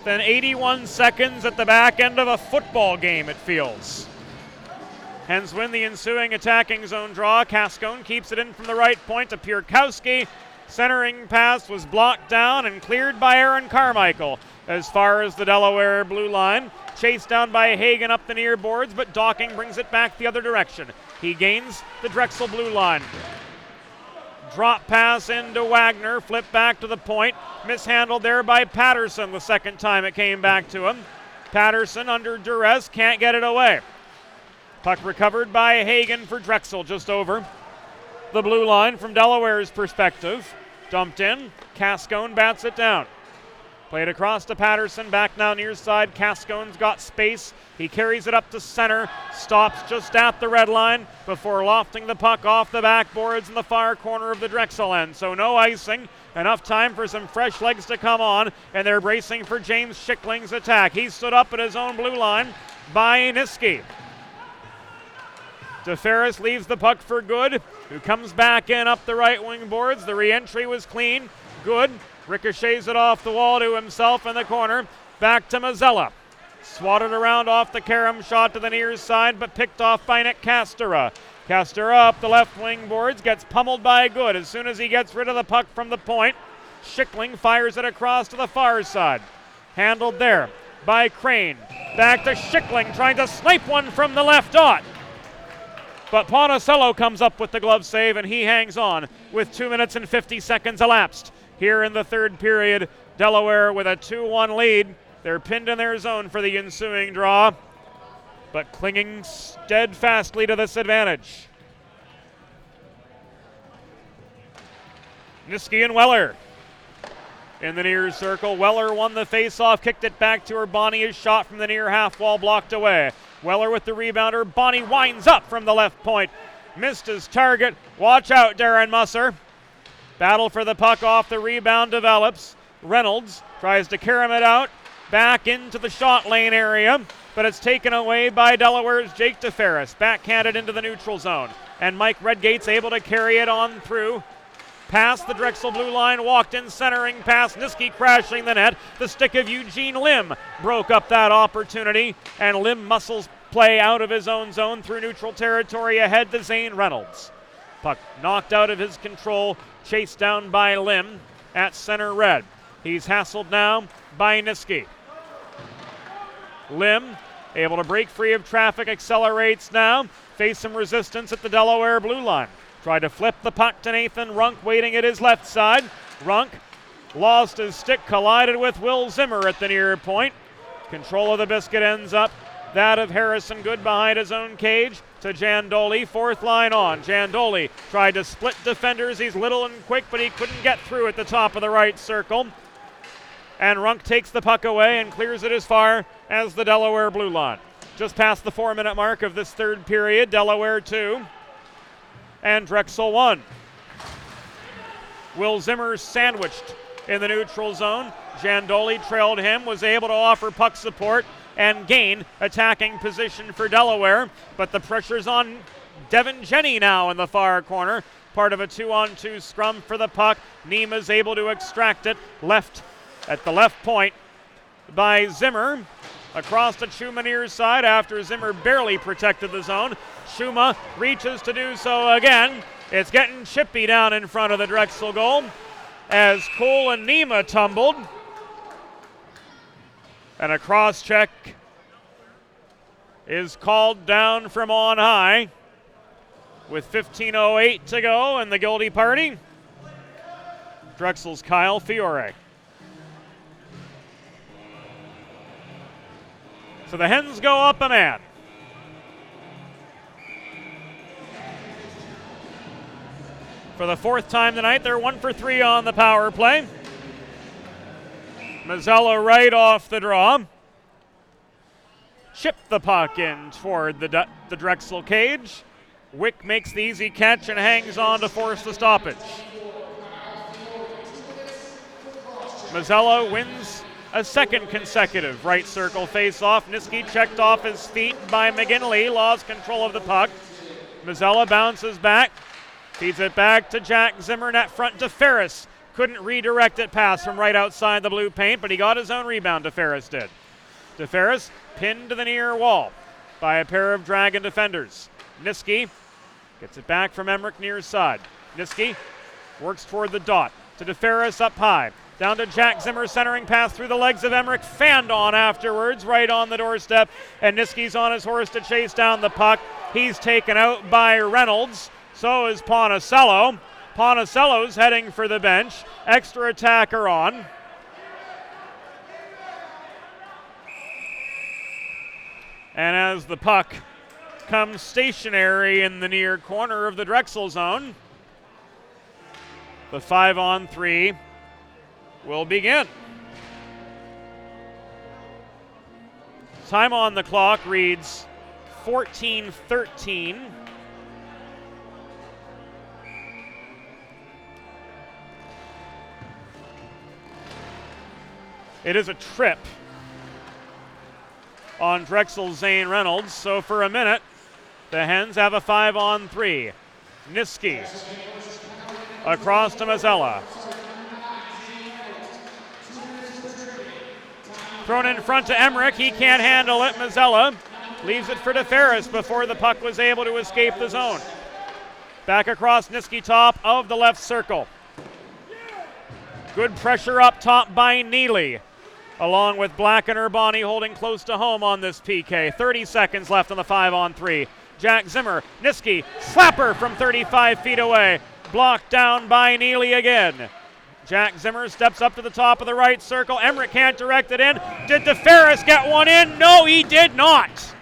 than 81 seconds at the back end of a football game, it feels. Hens win the ensuing attacking zone draw. Cascone keeps it in from the right point to Pierkowski. Centering pass was blocked down and cleared by Aaron Carmichael as far as the Delaware blue line. Chased down by Hagen up the near boards, but Docking brings it back the other direction. He gains the Drexel blue line. Drop pass into Wagner, flip back to the point. Mishandled there by Patterson the second time it came back to him. Patterson under duress, can't get it away. Puck recovered by Hagen for Drexel just over the blue line from Delaware's perspective. Dumped in, Cascone bats it down. Played across to Patterson, back now near side. Cascone's got space. He carries it up to center, stops just at the red line before lofting the puck off the backboards in the far corner of the Drexel end. So no icing, enough time for some fresh legs to come on, and they're bracing for James Schickling's attack. He stood up at his own blue line by Niski. DeFerris leaves the puck for Good, who comes back in up the right wing boards. The re-entry was clean. Good ricochets it off the wall to himself in the corner. Back to Mazzella. Swatted around off the carom shot to the near side, but picked off by Nick Castora. Castora up the left wing boards, gets pummeled by Good. As soon as he gets rid of the puck from the point, Schickling fires it across to the far side. Handled there by Crane. Back to Schickling, trying to snipe one from the left dot. But Ponticello comes up with the glove save, and he hangs on with 2 minutes and 50 seconds elapsed. Here in the third period, Delaware with a 2-1 lead. They're pinned in their zone for the ensuing draw, but clinging steadfastly to this advantage. Niski and Weller in the near circle. Weller won the faceoff, kicked it back to her. Bonnie is shot from the near half wall, blocked away. Weller with the rebounder. Bonnie winds up from the left point. Missed his target. Watch out, Darren Musser. Battle for the puck off the rebound develops. Reynolds tries to carom it out. Back into the shot lane area, but it's taken away by Delaware's Jake DeFerris. Backhanded into the neutral zone. And Mike Redgate's able to carry it on through. Past the Drexel blue line, walked in centering pass. Niski crashing the net. The stick of Eugene Lim broke up that opportunity, and Lim muscles play out of his own zone through neutral territory ahead to Zane Reynolds. Puck knocked out of his control, chased down by Lim at center red. He's hassled now by Niski. Lim able to break free of traffic, accelerates now. Face some resistance at the Delaware blue line. Tried to flip the puck to Nathan Runk, waiting at his left side. Runk lost his stick, collided with Will Zimmer at the near point. Control of the biscuit ends up that of Harrison Good behind his own cage to Jandoli, fourth line on. Jandoli tried to split defenders. He's little and quick, but he couldn't get through at the top of the right circle. And Runk takes the puck away and clears it as far as the Delaware blue line. Just past the 4-minute mark of this third period, Delaware 2 and Drexel 1. Will Zimmer sandwiched in the neutral zone. Jandoli trailed him, was able to offer puck support and gain attacking position for Delaware, but the pressure's on Devin Jenny now in the far corner. Part of a 2-on-2 scrum for the puck. Nima's able to extract it left at the left point by Zimmer. Across to Schuma near side after Zimmer barely protected the zone. Schuma reaches to do so again. It's getting chippy down in front of the Drexel goal as Cole and Nima tumbled. And a cross check is called down from on high with 15:08 to go in the guilty party. Drexel's Kyle Fiore. So the Hens go up a man. For the fourth time tonight, they're 1 for 3 on the power play. Mazzella right off the draw. Chipped the puck in toward the Drexel cage. Wick makes the easy catch and hangs on to force the stoppage. Mazzella wins a second consecutive right circle face-off. Niski checked off his feet by McGinley, lost control of the puck. Mazzella bounces back, feeds it back to Jack Zimmer, net front to Ferris. Couldn't redirect it past from right outside the blue paint, but he got his own rebound, DeFerris did. DeFerris pinned to the near wall by a pair of Dragon defenders. Niski gets it back from Emmerich near side. Niski works toward the dot to DeFerris up high. Down to Jack Zimmer, centering pass through the legs of Emmerich, fanned on afterwards, right on the doorstep, and Niski's on his horse to chase down the puck. He's taken out by Reynolds, so is Ponticello. Ponticello's heading for the bench, extra attacker on. And as the puck comes stationary in the near corner of the Drexel zone, the 5-on-3 will begin. Time on the clock reads 14:13. It is a trip on Drexel's Zane Reynolds, so for a minute, the Hens have a 5-on-3. Niski across to Mazzella. Thrown in front to Emmerich. He can't handle it. Mazzella leaves it for DeFerris before the puck was able to escape the zone. Back across Niski, top of the left circle. Good pressure up top by Neely, along with Black and Urbani holding close to home on this PK. 30 seconds left on the 5-on-3. Jack Zimmer, Niski, slapper from 35 feet away. Blocked down by Neely again. Jack Zimmer steps up to the top of the right circle. Emmerich can't direct it in. Did DeFerris get one in? No, he did not.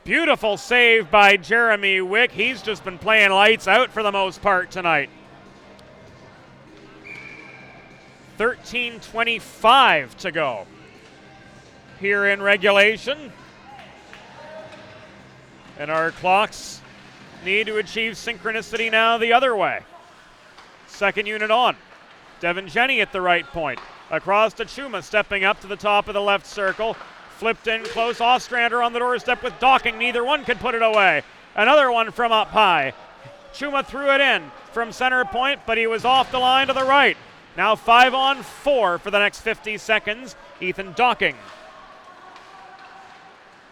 Beautiful save by Jeremy Wick. He's just been playing lights out for the most part tonight. 13:25 to go here in regulation. And our clocks need to achieve synchronicity now the other way. Second unit on. Devin Jenny at the right point. Across to Chuma, stepping up to the top of the left circle. Flipped in close. Ostrander on the doorstep with Docking. Neither one could put it away. Another one from up high. Chuma threw it in from center point, but he was off the line to the right. Now 5-on-4 for the next 50 seconds. Ethan Docking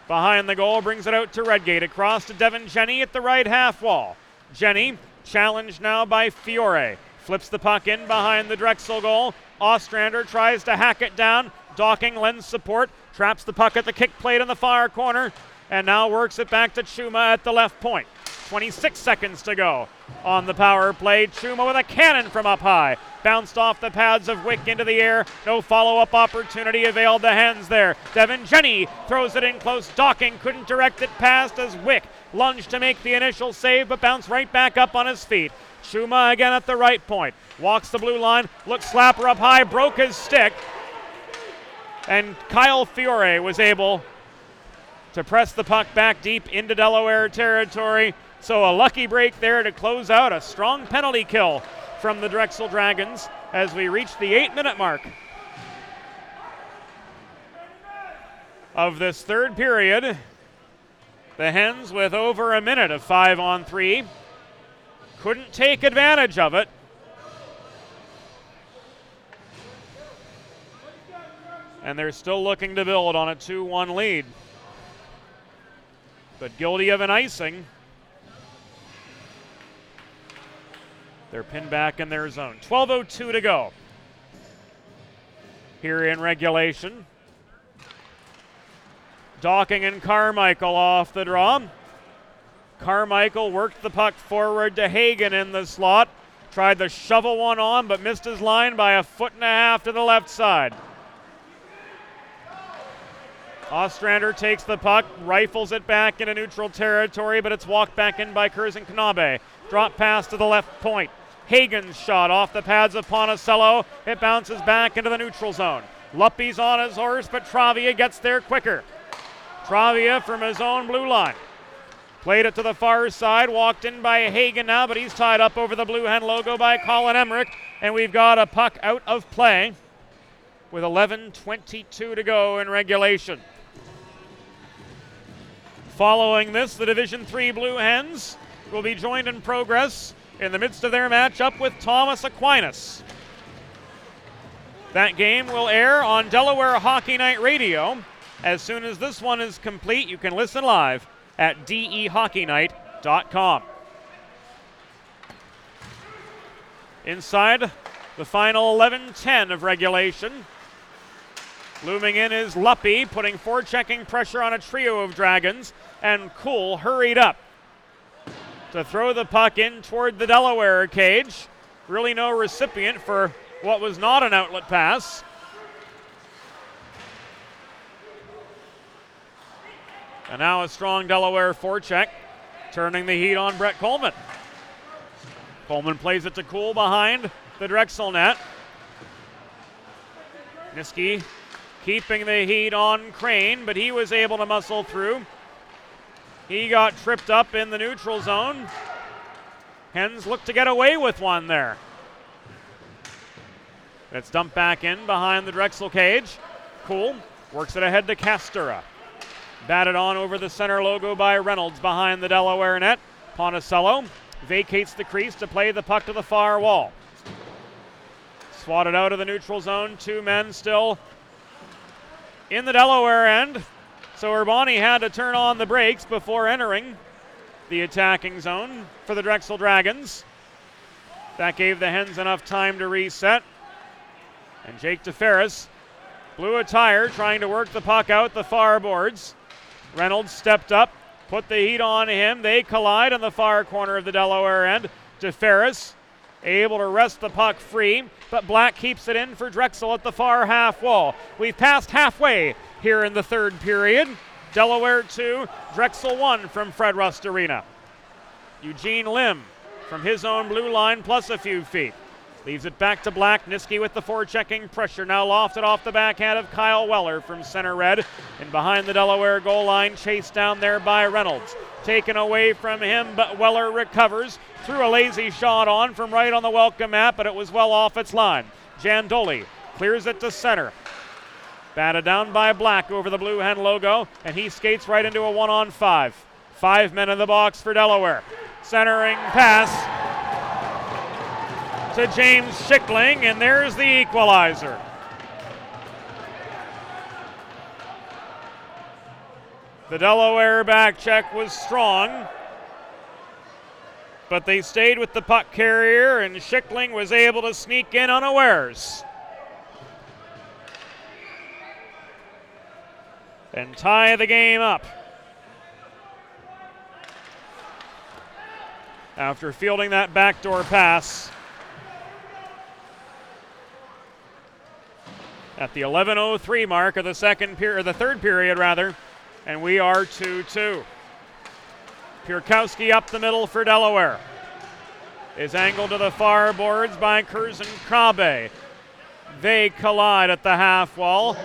behind the goal, brings it out to Redgate. Across to Devin Jenny at the right half wall. Jenny challenged now by Fiore. Flips the puck in behind the Drexel goal. Ostrander tries to hack it down. Docking lends support. Traps the puck at the kick plate in the far corner. And now works it back to Chuma at the left point. 26 seconds to go on the power play. Chuma with a cannon from up high. Bounced off the pads of Wick into the air. No follow-up opportunity availed the Hens there. Devin Jenny throws it in close. Docking couldn't direct it past as Wick lunged to make the initial save, but bounced right back up on his feet. Chuma again at the right point. Walks the blue line. Looks slapper up high. Broke his stick. And Kyle Fiore was able to press the puck back deep into Delaware territory. So a lucky break there to close out a strong penalty kill from the Drexel Dragons as we reach the 8-minute mark of this third period. The Hens with over a minute of 5-on-3. Couldn't take advantage of it. And they're still looking to build on a 2-1 lead. But guilty of an icing. They're pinned back in their zone. 12:02 to go here in regulation. Docking and Carmichael off the draw. Carmichael worked the puck forward to Hagen in the slot. Tried to shovel one on, but missed his line by 1.5 feet to the left side. Ostrander takes the puck, rifles it back into neutral territory, but it's walked back in by Curzon Knabe. Drop pass to the left point. Hagen's shot off the pads of Ponticello. It bounces back into the neutral zone. Luppy's on his horse, but Travia gets there quicker. Travia from his own blue line. Played it to the far side, walked in by Hagen now, but he's tied up over the Blue Hen logo by Colin Emmerich, and we've got a puck out of play with 11:22 to go in regulation. Following this, the Division III Blue Hens will be joined in progress in the midst of their matchup with Thomas Aquinas. That game will air on Delaware Hockey Night Radio. As soon as this one is complete, you can listen live at dehockeynight.com. Inside the final 11:10 of regulation. Looming in is Luppy, putting forechecking pressure on a trio of Dragons, and Kuhl hurried up to throw the puck in toward the Delaware cage. Really no recipient for what was not an outlet pass. And now a strong Delaware forecheck, turning the heat on Brett Coleman. Coleman plays it to Kuhl behind the Drexel net. Niski keeping the heat on Crane, but he was able to muscle through. He got tripped up in the neutral zone. Hens look to get away with one there. It's dumped back in behind the Drexel cage. Kuhl works it ahead to Castura. Batted on over the center logo by Reynolds behind the Delaware net. Ponticello vacates the crease to play the puck to the far wall. Swatted out of the neutral zone, 2 men still in the Delaware end. So Urbani had to turn on the brakes before entering the attacking zone for the Drexel Dragons. That gave the Hens enough time to reset. And Jake DeFerris blew a tire trying to work the puck out the far boards. Reynolds stepped up, put the heat on him. They collide on the far corner of the Delaware end. DeFerris able to wrest the puck free, but Black keeps it in for Drexel at the far half wall. We've passed halfway here in the third period. Delaware 2, Drexel 1 from Fred Rust Arena. Eugene Lim from his own blue line plus a few feet. Leaves it back to Black. Niski with the forechecking pressure. Now lofted off the backhand of Kyle Weller from center red. And behind the Delaware goal line, chased down there by Reynolds. Taken away from him, but Weller recovers. Threw a lazy shot on from right on the welcome mat, but it was well off its line. Jandoli clears it to center. Batted down by Black over the Blue Hen logo, and he skates right into a 1-on-5. 5 men in the box for Delaware. Centering pass to James Schickling, and there's the equalizer. The Delaware back check was strong, but they stayed with the puck carrier, and Schickling was able to sneak in unawares and tie the game up. After fielding that backdoor pass at the 11:03 mark of the third period, and we are 2-2. Pierkowski up the middle for Delaware. Is angled to the far boards by Curzon Krabe. They collide at the half wall.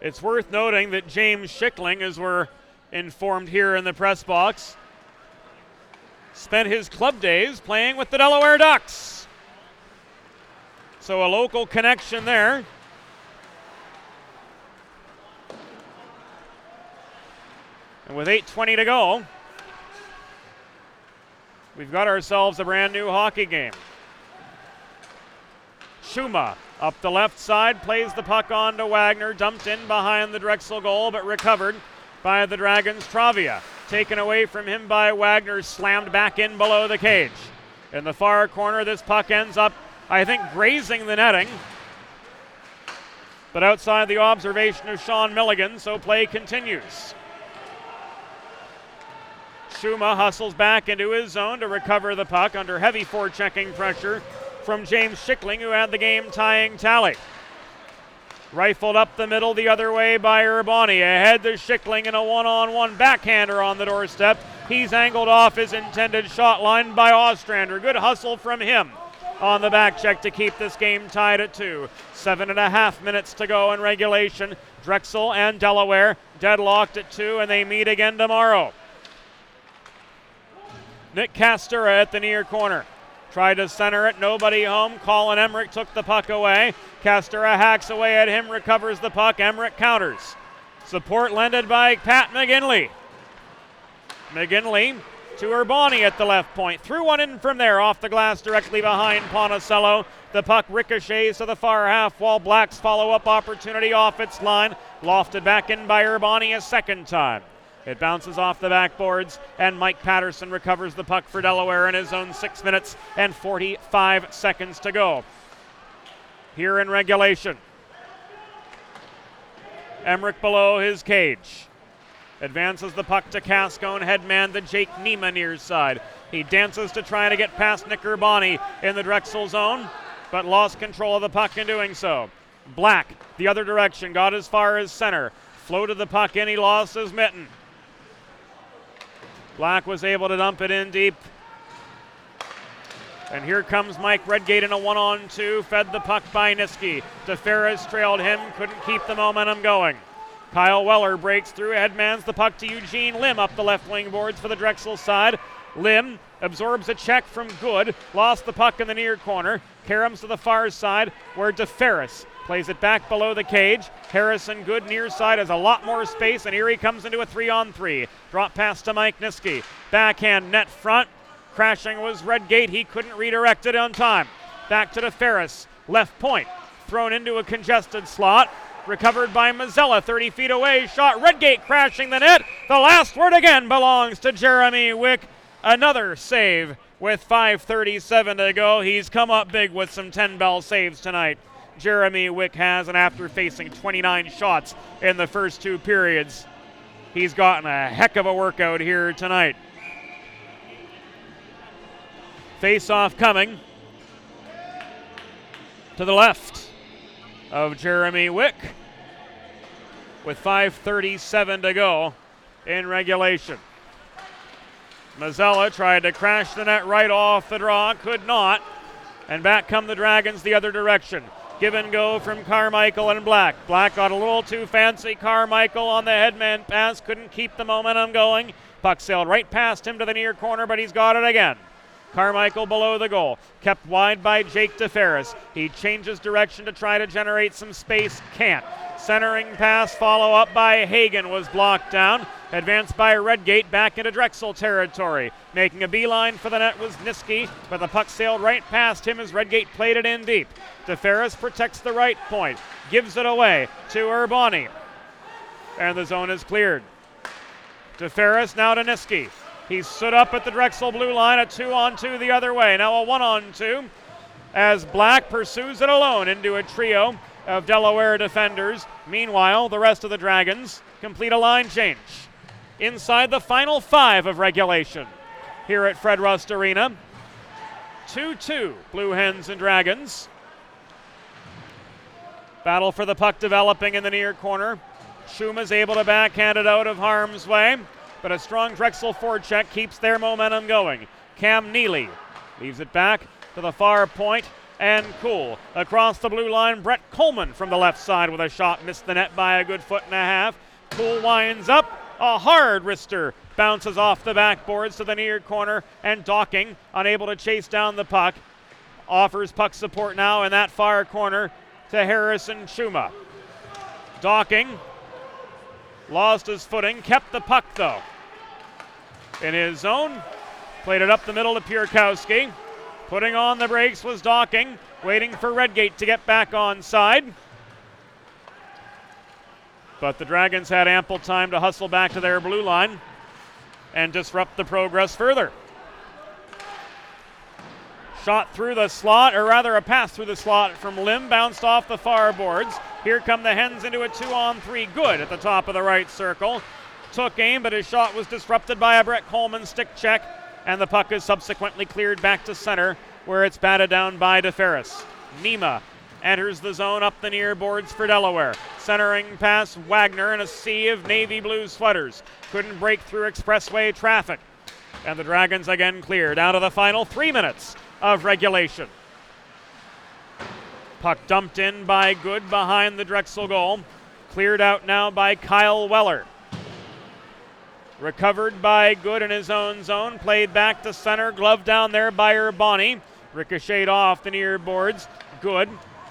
It's worth noting that James Schickling, as we're informed here in the press box, spent his club days playing with the Delaware Ducks. So a local connection there. And with 8:20 to go, we've got ourselves a brand new hockey game. Schuma up the left side, plays the puck on to Wagner, dumped in behind the Drexel goal, but recovered by the Dragons' Travia. Taken away from him by Wagner, slammed back in below the cage. In the far corner, this puck ends up, I think, grazing the netting, but outside the observation of Sean Milligan, so play continues. Schuma hustles back into his zone to recover the puck under heavy forechecking pressure from James Schickling, who had the game-tying tally. Rifled up the middle the other way by Urbani. Ahead to Schickling in a one-on-one backhander on the doorstep. He's angled off his intended shot line by Ostrander. Good hustle from him on the back check to keep this game tied at 2. 7.5 minutes to go in regulation. Drexel and Delaware deadlocked at 2, and they meet again tomorrow. Nick Castura at the near corner. Tried to center it, nobody home. Colin Emmerich took the puck away. Castura hacks away at him, recovers the puck. Emmerich counters. Support lended by Pat McGinley. McGinley to Urbani at the left point. Threw one in from there off the glass directly behind Ponticello. The puck ricochets to the far half wall. Black's follow-up opportunity off its line. Lofted back in by Urbani a second time. It bounces off the backboards, and Mike Patterson recovers the puck for Delaware in his own 6 minutes and 45 seconds to go here in regulation. Emmerich below his cage. Advances the puck to Cascone, headman to Jake Neiman near side. He dances to try to get past Nick Urbani in the Drexel zone, but lost control of the puck in doing so. Black, the other direction, got as far as center. Floated the puck in, he lost his mitten. Black was able to dump it in deep. And here comes Mike Redgate in a 1-on-2. Fed the puck by Niski. DeFerris trailed him, couldn't keep the momentum going. Kyle Weller breaks through, headmans the puck to Eugene Lim up the left wing boards for the Drexel side. Lim absorbs a check from Good, lost the puck in the near corner, caroms to the far side where DeFerris plays it back below the cage. Harrison Good near side has a lot more space, and here he comes into a 3-on-3. Drop pass to Mike Niski. Backhand net front. Crashing was Redgate. He couldn't redirect it on time. Back to DeFerris. Left point. Thrown into a congested slot. Recovered by Mazzella, 30 feet away. Shot. Redgate crashing the net. The last word again belongs to Jeremy Wick. Another save with 5:37 to go. He's come up big with some 10-bell saves tonight. Jeremy Wick has, and after facing 29 shots in the first two periods, he's gotten a heck of a workout here tonight. Face-off coming to the left of Jeremy Wick with 5:37 to go in regulation. Mazzella tried to crash the net right off the draw, could not, and back come the Dragons the other direction. Give and go from Carmichael and Black. Black got a little too fancy. Carmichael on the headman pass, couldn't keep the momentum going. Puck sailed right past him to the near corner, but he's got it again. Carmichael below the goal, kept wide by Jake DeFerris. He changes direction to try to generate some space, can't. Centering pass, follow up by Hagen was blocked down. Advanced by Redgate back into Drexel territory. Making a beeline for the net was Niski, but the puck sailed right past him as Redgate played it in deep. DeFerris protects the right point, gives it away to Urbani, and the zone is cleared. DeFerris now to Niski. He stood up at the Drexel blue line, a 2-on-2 the other way. Now a 1-on-2 as Black pursues it alone into a trio of Delaware defenders. Meanwhile, the rest of the Dragons complete a line change inside the final 5 of regulation here at Fred Rust Arena. 2-2, Blue Hens and Dragons. Battle for the puck developing in the near corner. Schuma's able to backhand it out of harm's way, but a strong Drexel forecheck keeps their momentum going. Cam Neely leaves it back to the far point, and Cool. Across the blue line, Brett Coleman from the left side with a shot, missed the net by a good foot and a half. Cool winds up, a hard wrister bounces off the backboards to the near corner, and Docking, unable to chase down the puck, offers puck support now in that far corner to Harrison Schuma. Docking lost his footing, kept the puck though in his zone, played it up the middle to Pierkowski. Putting on the brakes was Docking, waiting for Redgate to get back on side. But the Dragons had ample time to hustle back to their blue line and disrupt the progress further. Shot through the slot, or rather a pass through the slot from Lim, bounced off the far boards. Here come the Hens into a 2-on-3. Good at the top of the right circle. Took aim, but his shot was disrupted by a Brett Coleman stick check, and the puck is subsequently cleared back to center, where it's batted down by DeFerris. Nima enters the zone up the near boards for Delaware. Centering pass, Wagner in a sea of navy blue sweaters. Couldn't break through expressway traffic. And the Dragons again clear down to the final 3 minutes of regulation. Puck dumped in by Good behind the Drexel goal. Cleared out now by Kyle Weller. Recovered by Good in his own zone. Played back to center. Glove down there by Urbani. Ricocheted off the near boards. Good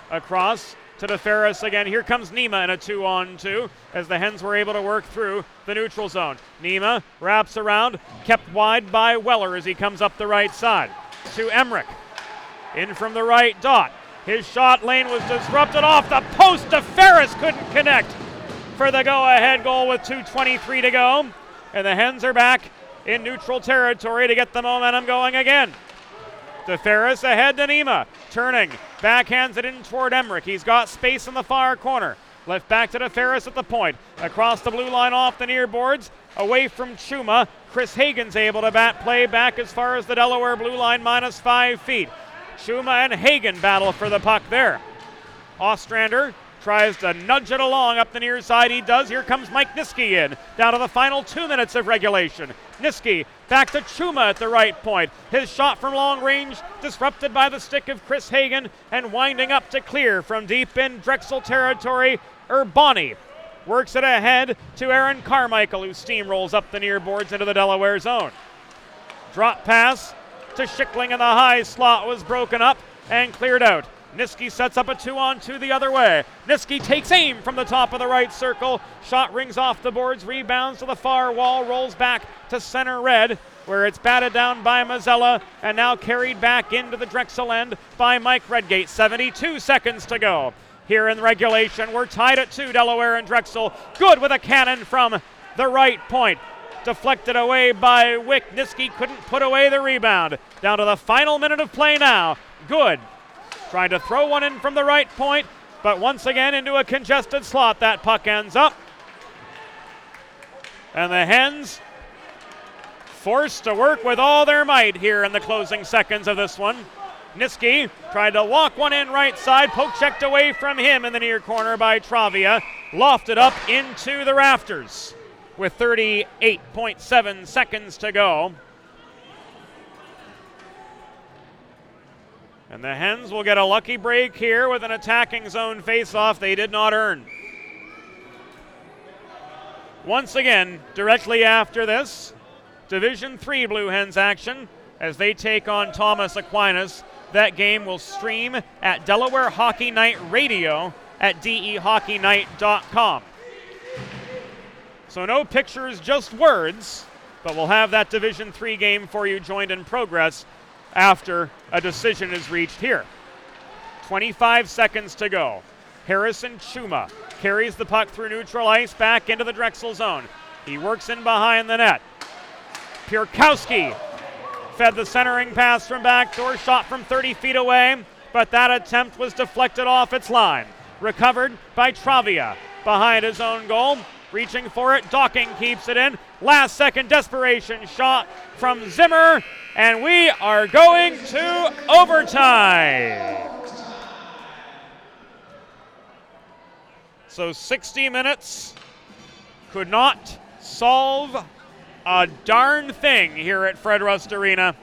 across to DeFerris again. Here comes Nima in a 2-on-2 as the Hens were able to work through the neutral zone. Nima wraps around. Kept wide by Weller as he comes up the right side. To Emmerich. In from the right dot. His shot lane was disrupted off the post. DeFerris couldn't connect for the go-ahead goal with 2:23 to go. And the Hens are back in neutral territory to get the momentum going again. DeFerris ahead to Nima. Turning. Backhands it in toward Emmerich. He's got space in the far corner. Left back to DeFerris at the point. Across the blue line off the near boards. Away from Chuma. Chris Hagen's able to play back as far as the Delaware blue line, -5 feet. Chuma and Hagen battle for the puck there. Ostrander tries to nudge it along up the near side. He does. Here comes Mike Niski in. Down to the final 2 minutes of regulation. Niski back to Chuma at the right point. His shot from long range disrupted by the stick of Chris Hagen, and winding up to clear from deep in Drexel territory. Urbani works it ahead to Aaron Carmichael, who steamrolls up the near boards into the Delaware zone. Drop pass to Schickling in the high slot was broken up and cleared out. Niski sets up a 2-on-2 the other way. Niski takes aim from the top of the right circle. Shot rings off the boards, rebounds to the far wall, rolls back to center red, where it's batted down by Mazzella and now carried back into the Drexel end by Mike Redgate. 72 seconds to go. Here in regulation, we're tied at 2, Delaware and Drexel. Good with a cannon from the right point. Deflected away by Wick. Niski couldn't put away the rebound. Down to the final minute of play now. Good. Trying to throw one in from the right point, but once again into a congested slot. That puck ends up. And the Hens forced to work with all their might here in the closing seconds of this one. Niski tried to walk one in right side, poke checked away from him in the near corner by Travia. Lofted up into the rafters with 38.7 seconds to go. And the Hens will get a lucky break here with an attacking zone face-off they did not earn. Once again, directly after this, Division III Blue Hens action as they take on Thomas Aquinas. That game will stream at Delaware Hockey Night Radio at dehockeynight.com. So no pictures, just words, but we'll have that Division III game for you joined in progress after a decision is reached here. 25 seconds to go. Harrison Chuma carries the puck through neutral ice back into the Drexel zone. He works in behind the net. Pierkowski fed the centering pass from backdoor, shot from 30 feet away, but that attempt was deflected off its line. Recovered by Travia behind his own goal. Reaching for it, Docking keeps it in. Last second desperation shot from Zimmer, and we are going to overtime. So 60 minutes could not solve a darn thing here at Fred Rust Arena.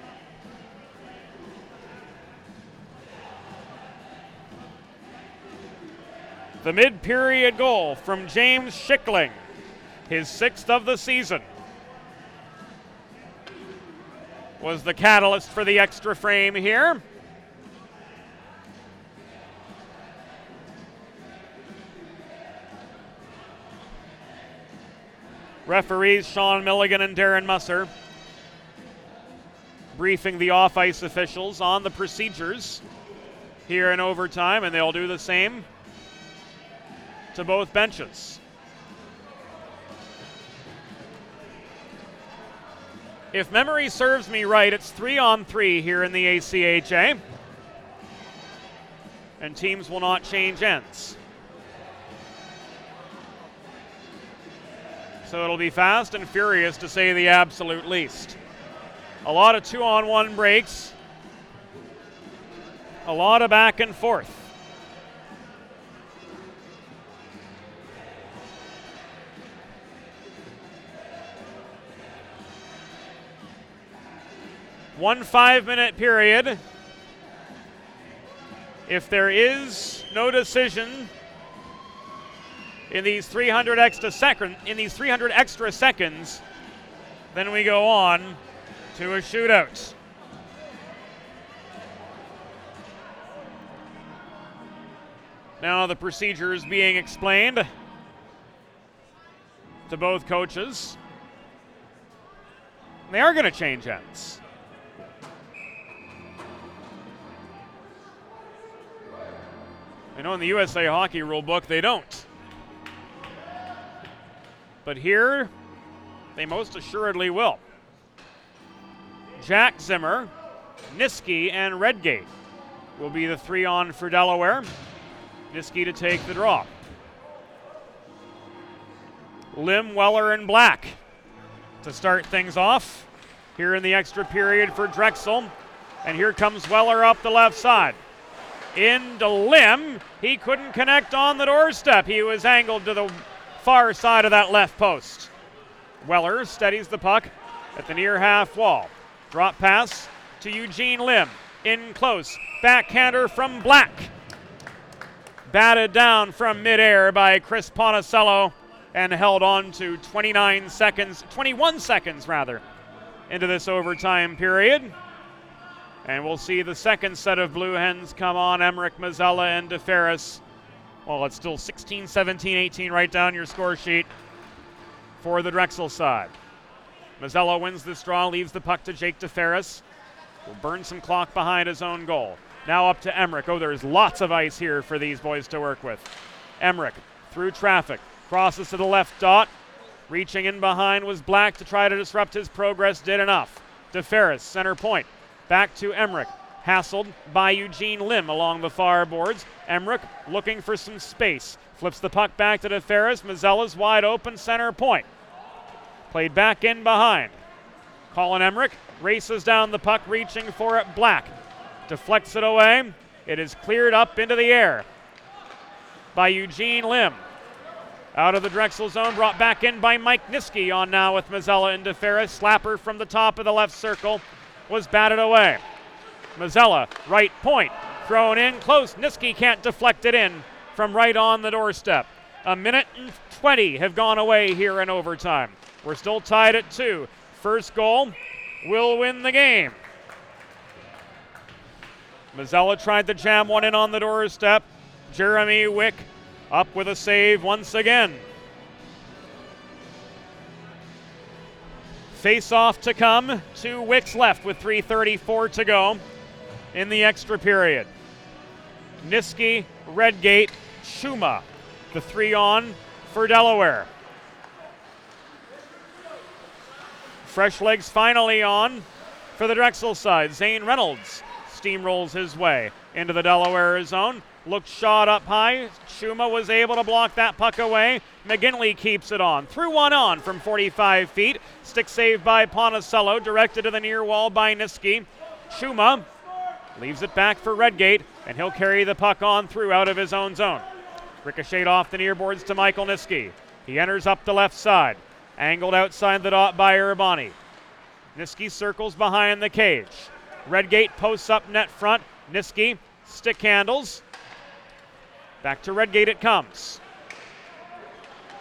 The mid-period goal from James Schickling, his 6th of the season, was the catalyst for the extra frame here. Referees Sean Milligan and Darren Musser briefing the off-ice officials on the procedures here in overtime, and they'll do the same to both benches. If memory serves me right, it's 3-on-3 here in the ACHA, and teams will not change ends. So it'll be fast and furious, to say the absolute least. A lot of 2-on-1 breaks, a lot of back and forth. One 5-minute period. If there is no decision in these 300 extra seconds, then we go on to a shootout. Now the procedures being explained to both coaches. They are going to change ends. I know in the USA Hockey rule book they don't. But here, they most assuredly will. Jack Zimmer, Niski, and Redgate will be the 3-on for Delaware. Niski to take the draw. Lim, Weller, and Black to start things off here in the extra period for Drexel. And here comes Weller up the left side. Into Lim. He couldn't connect on the doorstep. He was angled to the far side of that left post. Weller steadies the puck at the near half wall. Drop pass to Eugene Lim. In close. Backhander from Black. Batted down from midair by Chris Ponticello and held on to 21 seconds into this overtime period. And we'll see the second set of Blue Hens come on, Emmerich, Mazzella, and DeFerris. Well, it's still 16, 17, 18. Write down your score sheet for the Drexel side. Mazzella wins this draw, leaves the puck to Jake DeFerris. Will burn some clock behind his own goal. Now up to Emmerich. Oh, there's lots of ice here for these boys to work with. Emmerich through traffic, crosses to the left dot. Reaching in behind was Black to try to disrupt his progress, did enough. DeFerris, center point. Back to Emmerich, hassled by Eugene Lim along the far boards. Emmerich looking for some space. Flips the puck back to DeFerris. Mazzella's wide open, center point. Played back in behind. Colin Emmerich races down the puck, reaching for it. Black deflects it away. It is cleared up into the air by Eugene Lim. Out of the Drexel zone, brought back in by Mike Niski. On now with Mazzella and DeFerris. Slapper from the top of the left circle was batted away. Mazzella, right point, thrown in close. Niski can't deflect it in from right on the doorstep. A minute and 20 have gone away here in overtime. We're still tied at 2. First goal will win the game. Mazzella tried to jam one in on the doorstep. Jeremy Wick up with a save once again. Face off to come to Wick's left with 3:34 to go in the extra period. Niski, Redgate, Schuma, the 3 on for Delaware. Fresh legs finally on for the Drexel side. Zane Reynolds steamrolls his way into the Delaware zone. Looked shot up high. Schuma was able to block that puck away. McGinley keeps it on. Threw one on from 45 feet. Stick save by Ponticello. Directed to the near wall by Niski. Schuma leaves it back for Redgate, and he'll carry the puck on through out of his own zone. Ricocheted off the near boards to Michael Niski. He enters up the left side. Angled outside the dot by Urbani. Niski circles behind the cage. Redgate posts up net front. Niski stick handles. Back to Redgate it comes.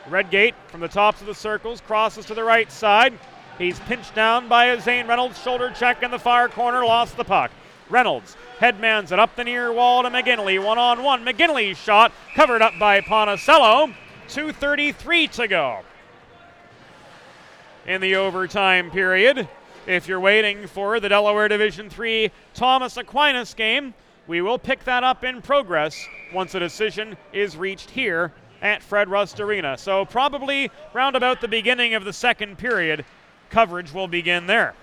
Redgate from the tops of the circles crosses to the right side. He's pinched down by a Zane Reynolds. Shoulder check in the far corner. Lost the puck. Reynolds headmans it up the near wall to McGinley. 1-on-1. McGinley's shot covered up by Ponticello. 2:33 to go in the overtime period. If you're waiting for the Delaware Division III Thomas Aquinas game, we will pick that up in progress once a decision is reached here at Fred Rust Arena. So probably round about the beginning of the second period, coverage will begin there.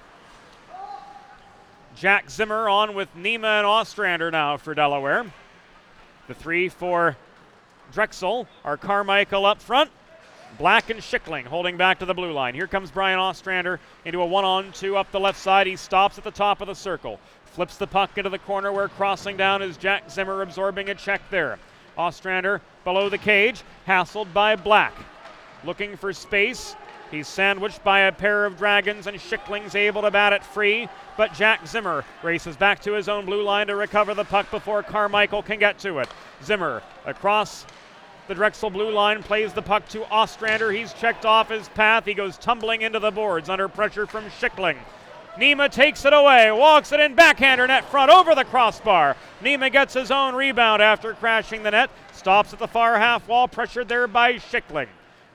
Jack Zimmer on with Nima and Ostrander now for Delaware. The 3 for Drexel are Carmichael up front. Black and Schickling holding back to the blue line. Here comes Brian Ostrander into a 1-on-2 up the left side. He stops at the top of the circle. Flips the puck into the corner where crossing down is Jack Zimmer, absorbing a check there. Ostrander below the cage, hassled by Black. Looking for space. He's sandwiched by a pair of Dragons, and Schickling's able to bat it free. But Jack Zimmer races back to his own blue line to recover the puck before Carmichael can get to it. Zimmer across the Drexel blue line, plays the puck to Ostrander. He's checked off his path. He goes tumbling into the boards under pressure from Schickling. Nima takes it away, walks it in, backhander net front over the crossbar. Nima gets his own rebound after crashing the net. Stops at the far half wall, pressured there by Schickling.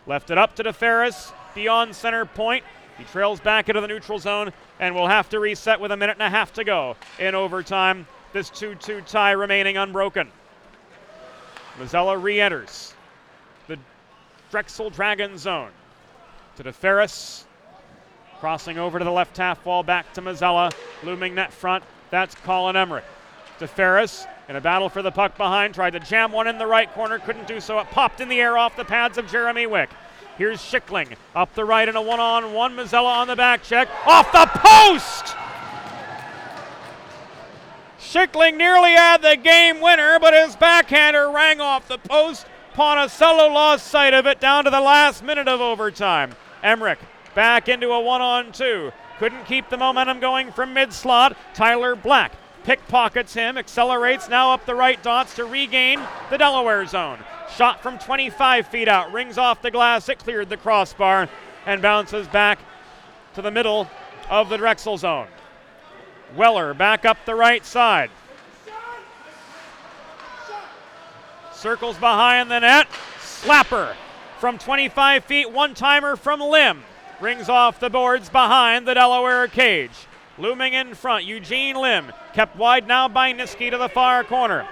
Left it up to DeFerris beyond center point. He trails back into the neutral zone and will have to reset with a minute and a half to go in overtime. This 2-2 tie remaining unbroken. Mazzella re-enters the Drexel Dragon zone to DeFerris. Crossing over to the left half wall, back to Mazzella. Looming net front, that's Colin Emmerich. DeFerris in a battle for the puck behind, tried to jam one in the right corner, couldn't do so. It popped in the air off the pads of Jeremy Wick. Here's Schickling up the right in a 1-on-1. Mazzella on the back check, off the post! Schickling nearly had the game winner, but his backhander rang off the post. Ponticello lost sight of it down to the last minute of overtime. Emmerich back into a 1-on-2. Couldn't keep the momentum going from mid-slot. Tyler Black pickpockets him, accelerates now up the right dots to regain the Delaware zone. Shot from 25 feet out, rings off the glass. It cleared the crossbar and bounces back to the middle of the Drexel zone. Weller back up the right side. Circles behind the net. Slapper from 25 feet, one-timer from Lim. Rings off the boards behind the Delaware cage. Looming in front, Eugene Lim. Kept wide now by Niski to the far corner.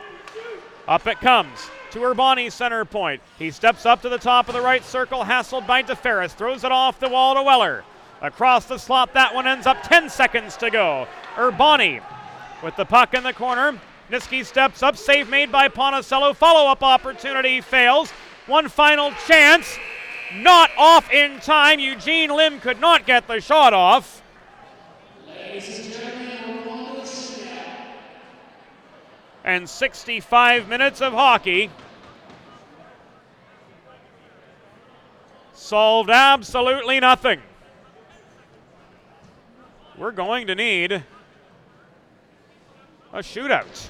Up it comes to Urbani center point. He steps up to the top of the right circle, hassled by DeFerris. Throws it off the wall to Weller. Across the slot, that one ends up 10 seconds to go. Urbani with the puck in the corner. Niski steps up, save made by Ponticello. Follow-up opportunity fails. One final chance. Not off in time. Eugene Lim could not get the shot off. And 65 minutes of hockey solved absolutely nothing. We're going to need a shootout.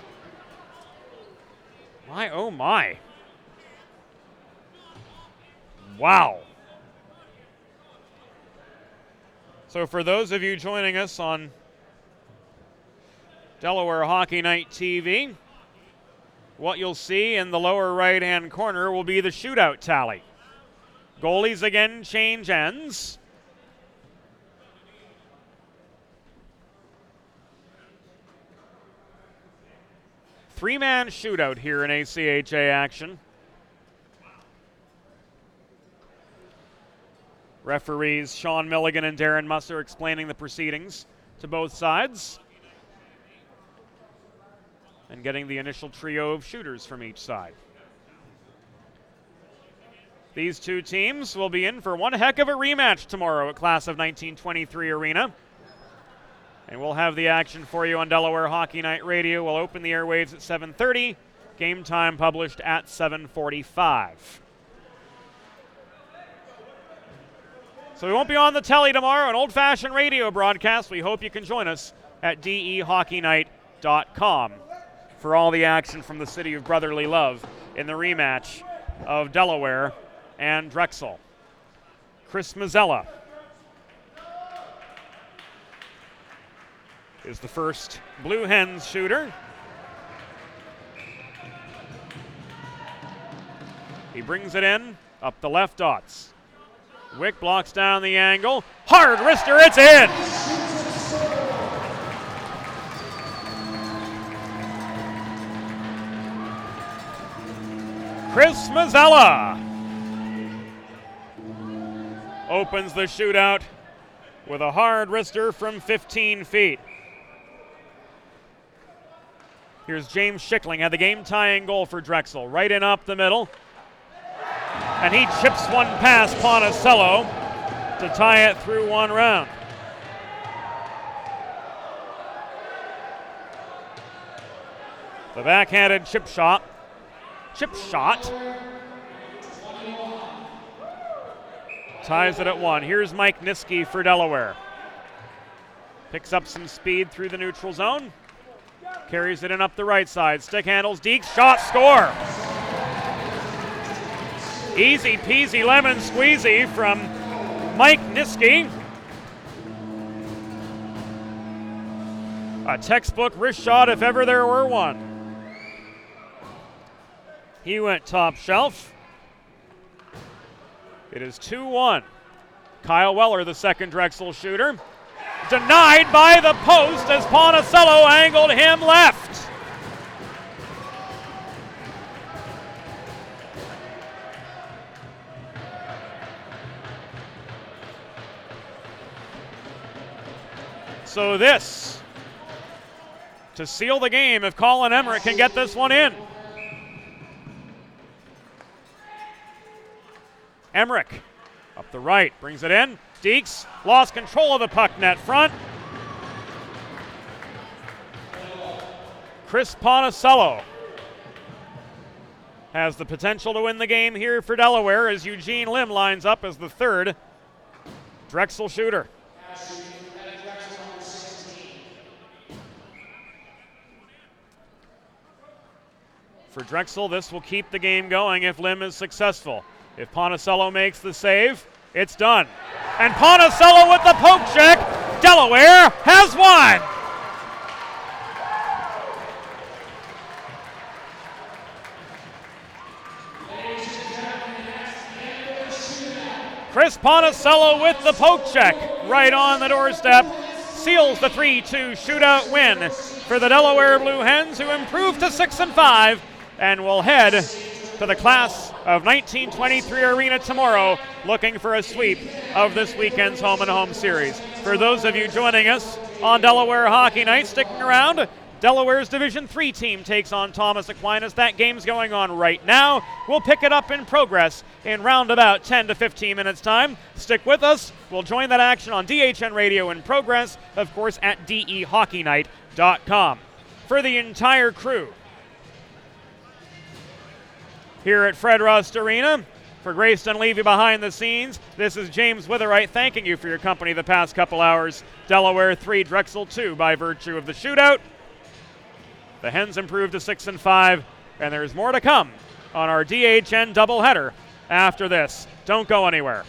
My, oh my. Wow. So for those of you joining us on Delaware Hockey Night TV, what you'll see in the lower right-hand corner will be the shootout tally. Goalies again change ends. Three-man shootout here in ACHA action. Referees Sean Milligan and Darren Musser explaining the proceedings to both sides and getting the initial trio of shooters from each side. These two teams will be in for one heck of a rematch tomorrow at Class of 1923 Arena. And we'll have the action for you on Delaware Hockey Night Radio. We'll open the airwaves at 7:30. Game time published at 7:45. So we won't be on the telly tomorrow, an old-fashioned radio broadcast. We hope you can join us at dehockeynight.com for all the action from the city of brotherly love in the rematch of Delaware and Drexel. Chris Mazzella is the first Blue Hens shooter. He brings it in, up the left dots. Wick blocks down the angle. Hard wrister, it's in! Chris Mazzella opens the shootout with a hard wrister from 15 feet. Here's James Schickling, had the game-tying goal for Drexel. Right in up the middle. And he chips one past Ponticello to tie it through one round. The backhanded chip shot. Ties it at one. Here's Mike Niski for Delaware. Picks up some speed through the neutral zone. Carries it in up the right side. Stick handles, Deeks, shot, score. Easy peasy lemon squeezy from Mike Niski. A textbook wrist shot if ever there were one. He went top shelf. It is 2-1. Kyle Weller, the second Drexel shooter. Denied by the post as Ponticello angled him left. So this, to seal the game if Colin Emmerich can get this one in. Emmerich up the right, brings it in. Deeks lost control of the puck net front. Chris Ponticello has the potential to win the game here for Delaware as Eugene Lim lines up as the third Drexel shooter. For Drexel, this will keep the game going if Lim is successful. If Ponticello makes the save, it's done. And Ponticello with the poke check Delaware has won. Chris Ponticello with the poke check right on the doorstep seals the 3-2 shootout win for the Delaware Blue Hens, who improved to 6-5 and will head to the class of 1923 arena tomorrow looking for a sweep of this weekend's home and home series. For those of you joining us on Delaware Hockey Night, sticking around, Delaware's Division III team takes on Thomas Aquinas. That game's going on right now. We'll pick it up in progress in round about 10 to 15 minutes time. Stick with us. We'll join that action on DHN Radio in progress, of course, at dehockeynight.com. For the entire crew here at Fred Rust Arena, for Grayston Levy behind the scenes, this is James Witherite thanking you for your company the past couple hours. Delaware 3, Drexel 2 by virtue of the shootout. The Hens improved to 6-5, and there's more to come on our DHN doubleheader after this. Don't go anywhere.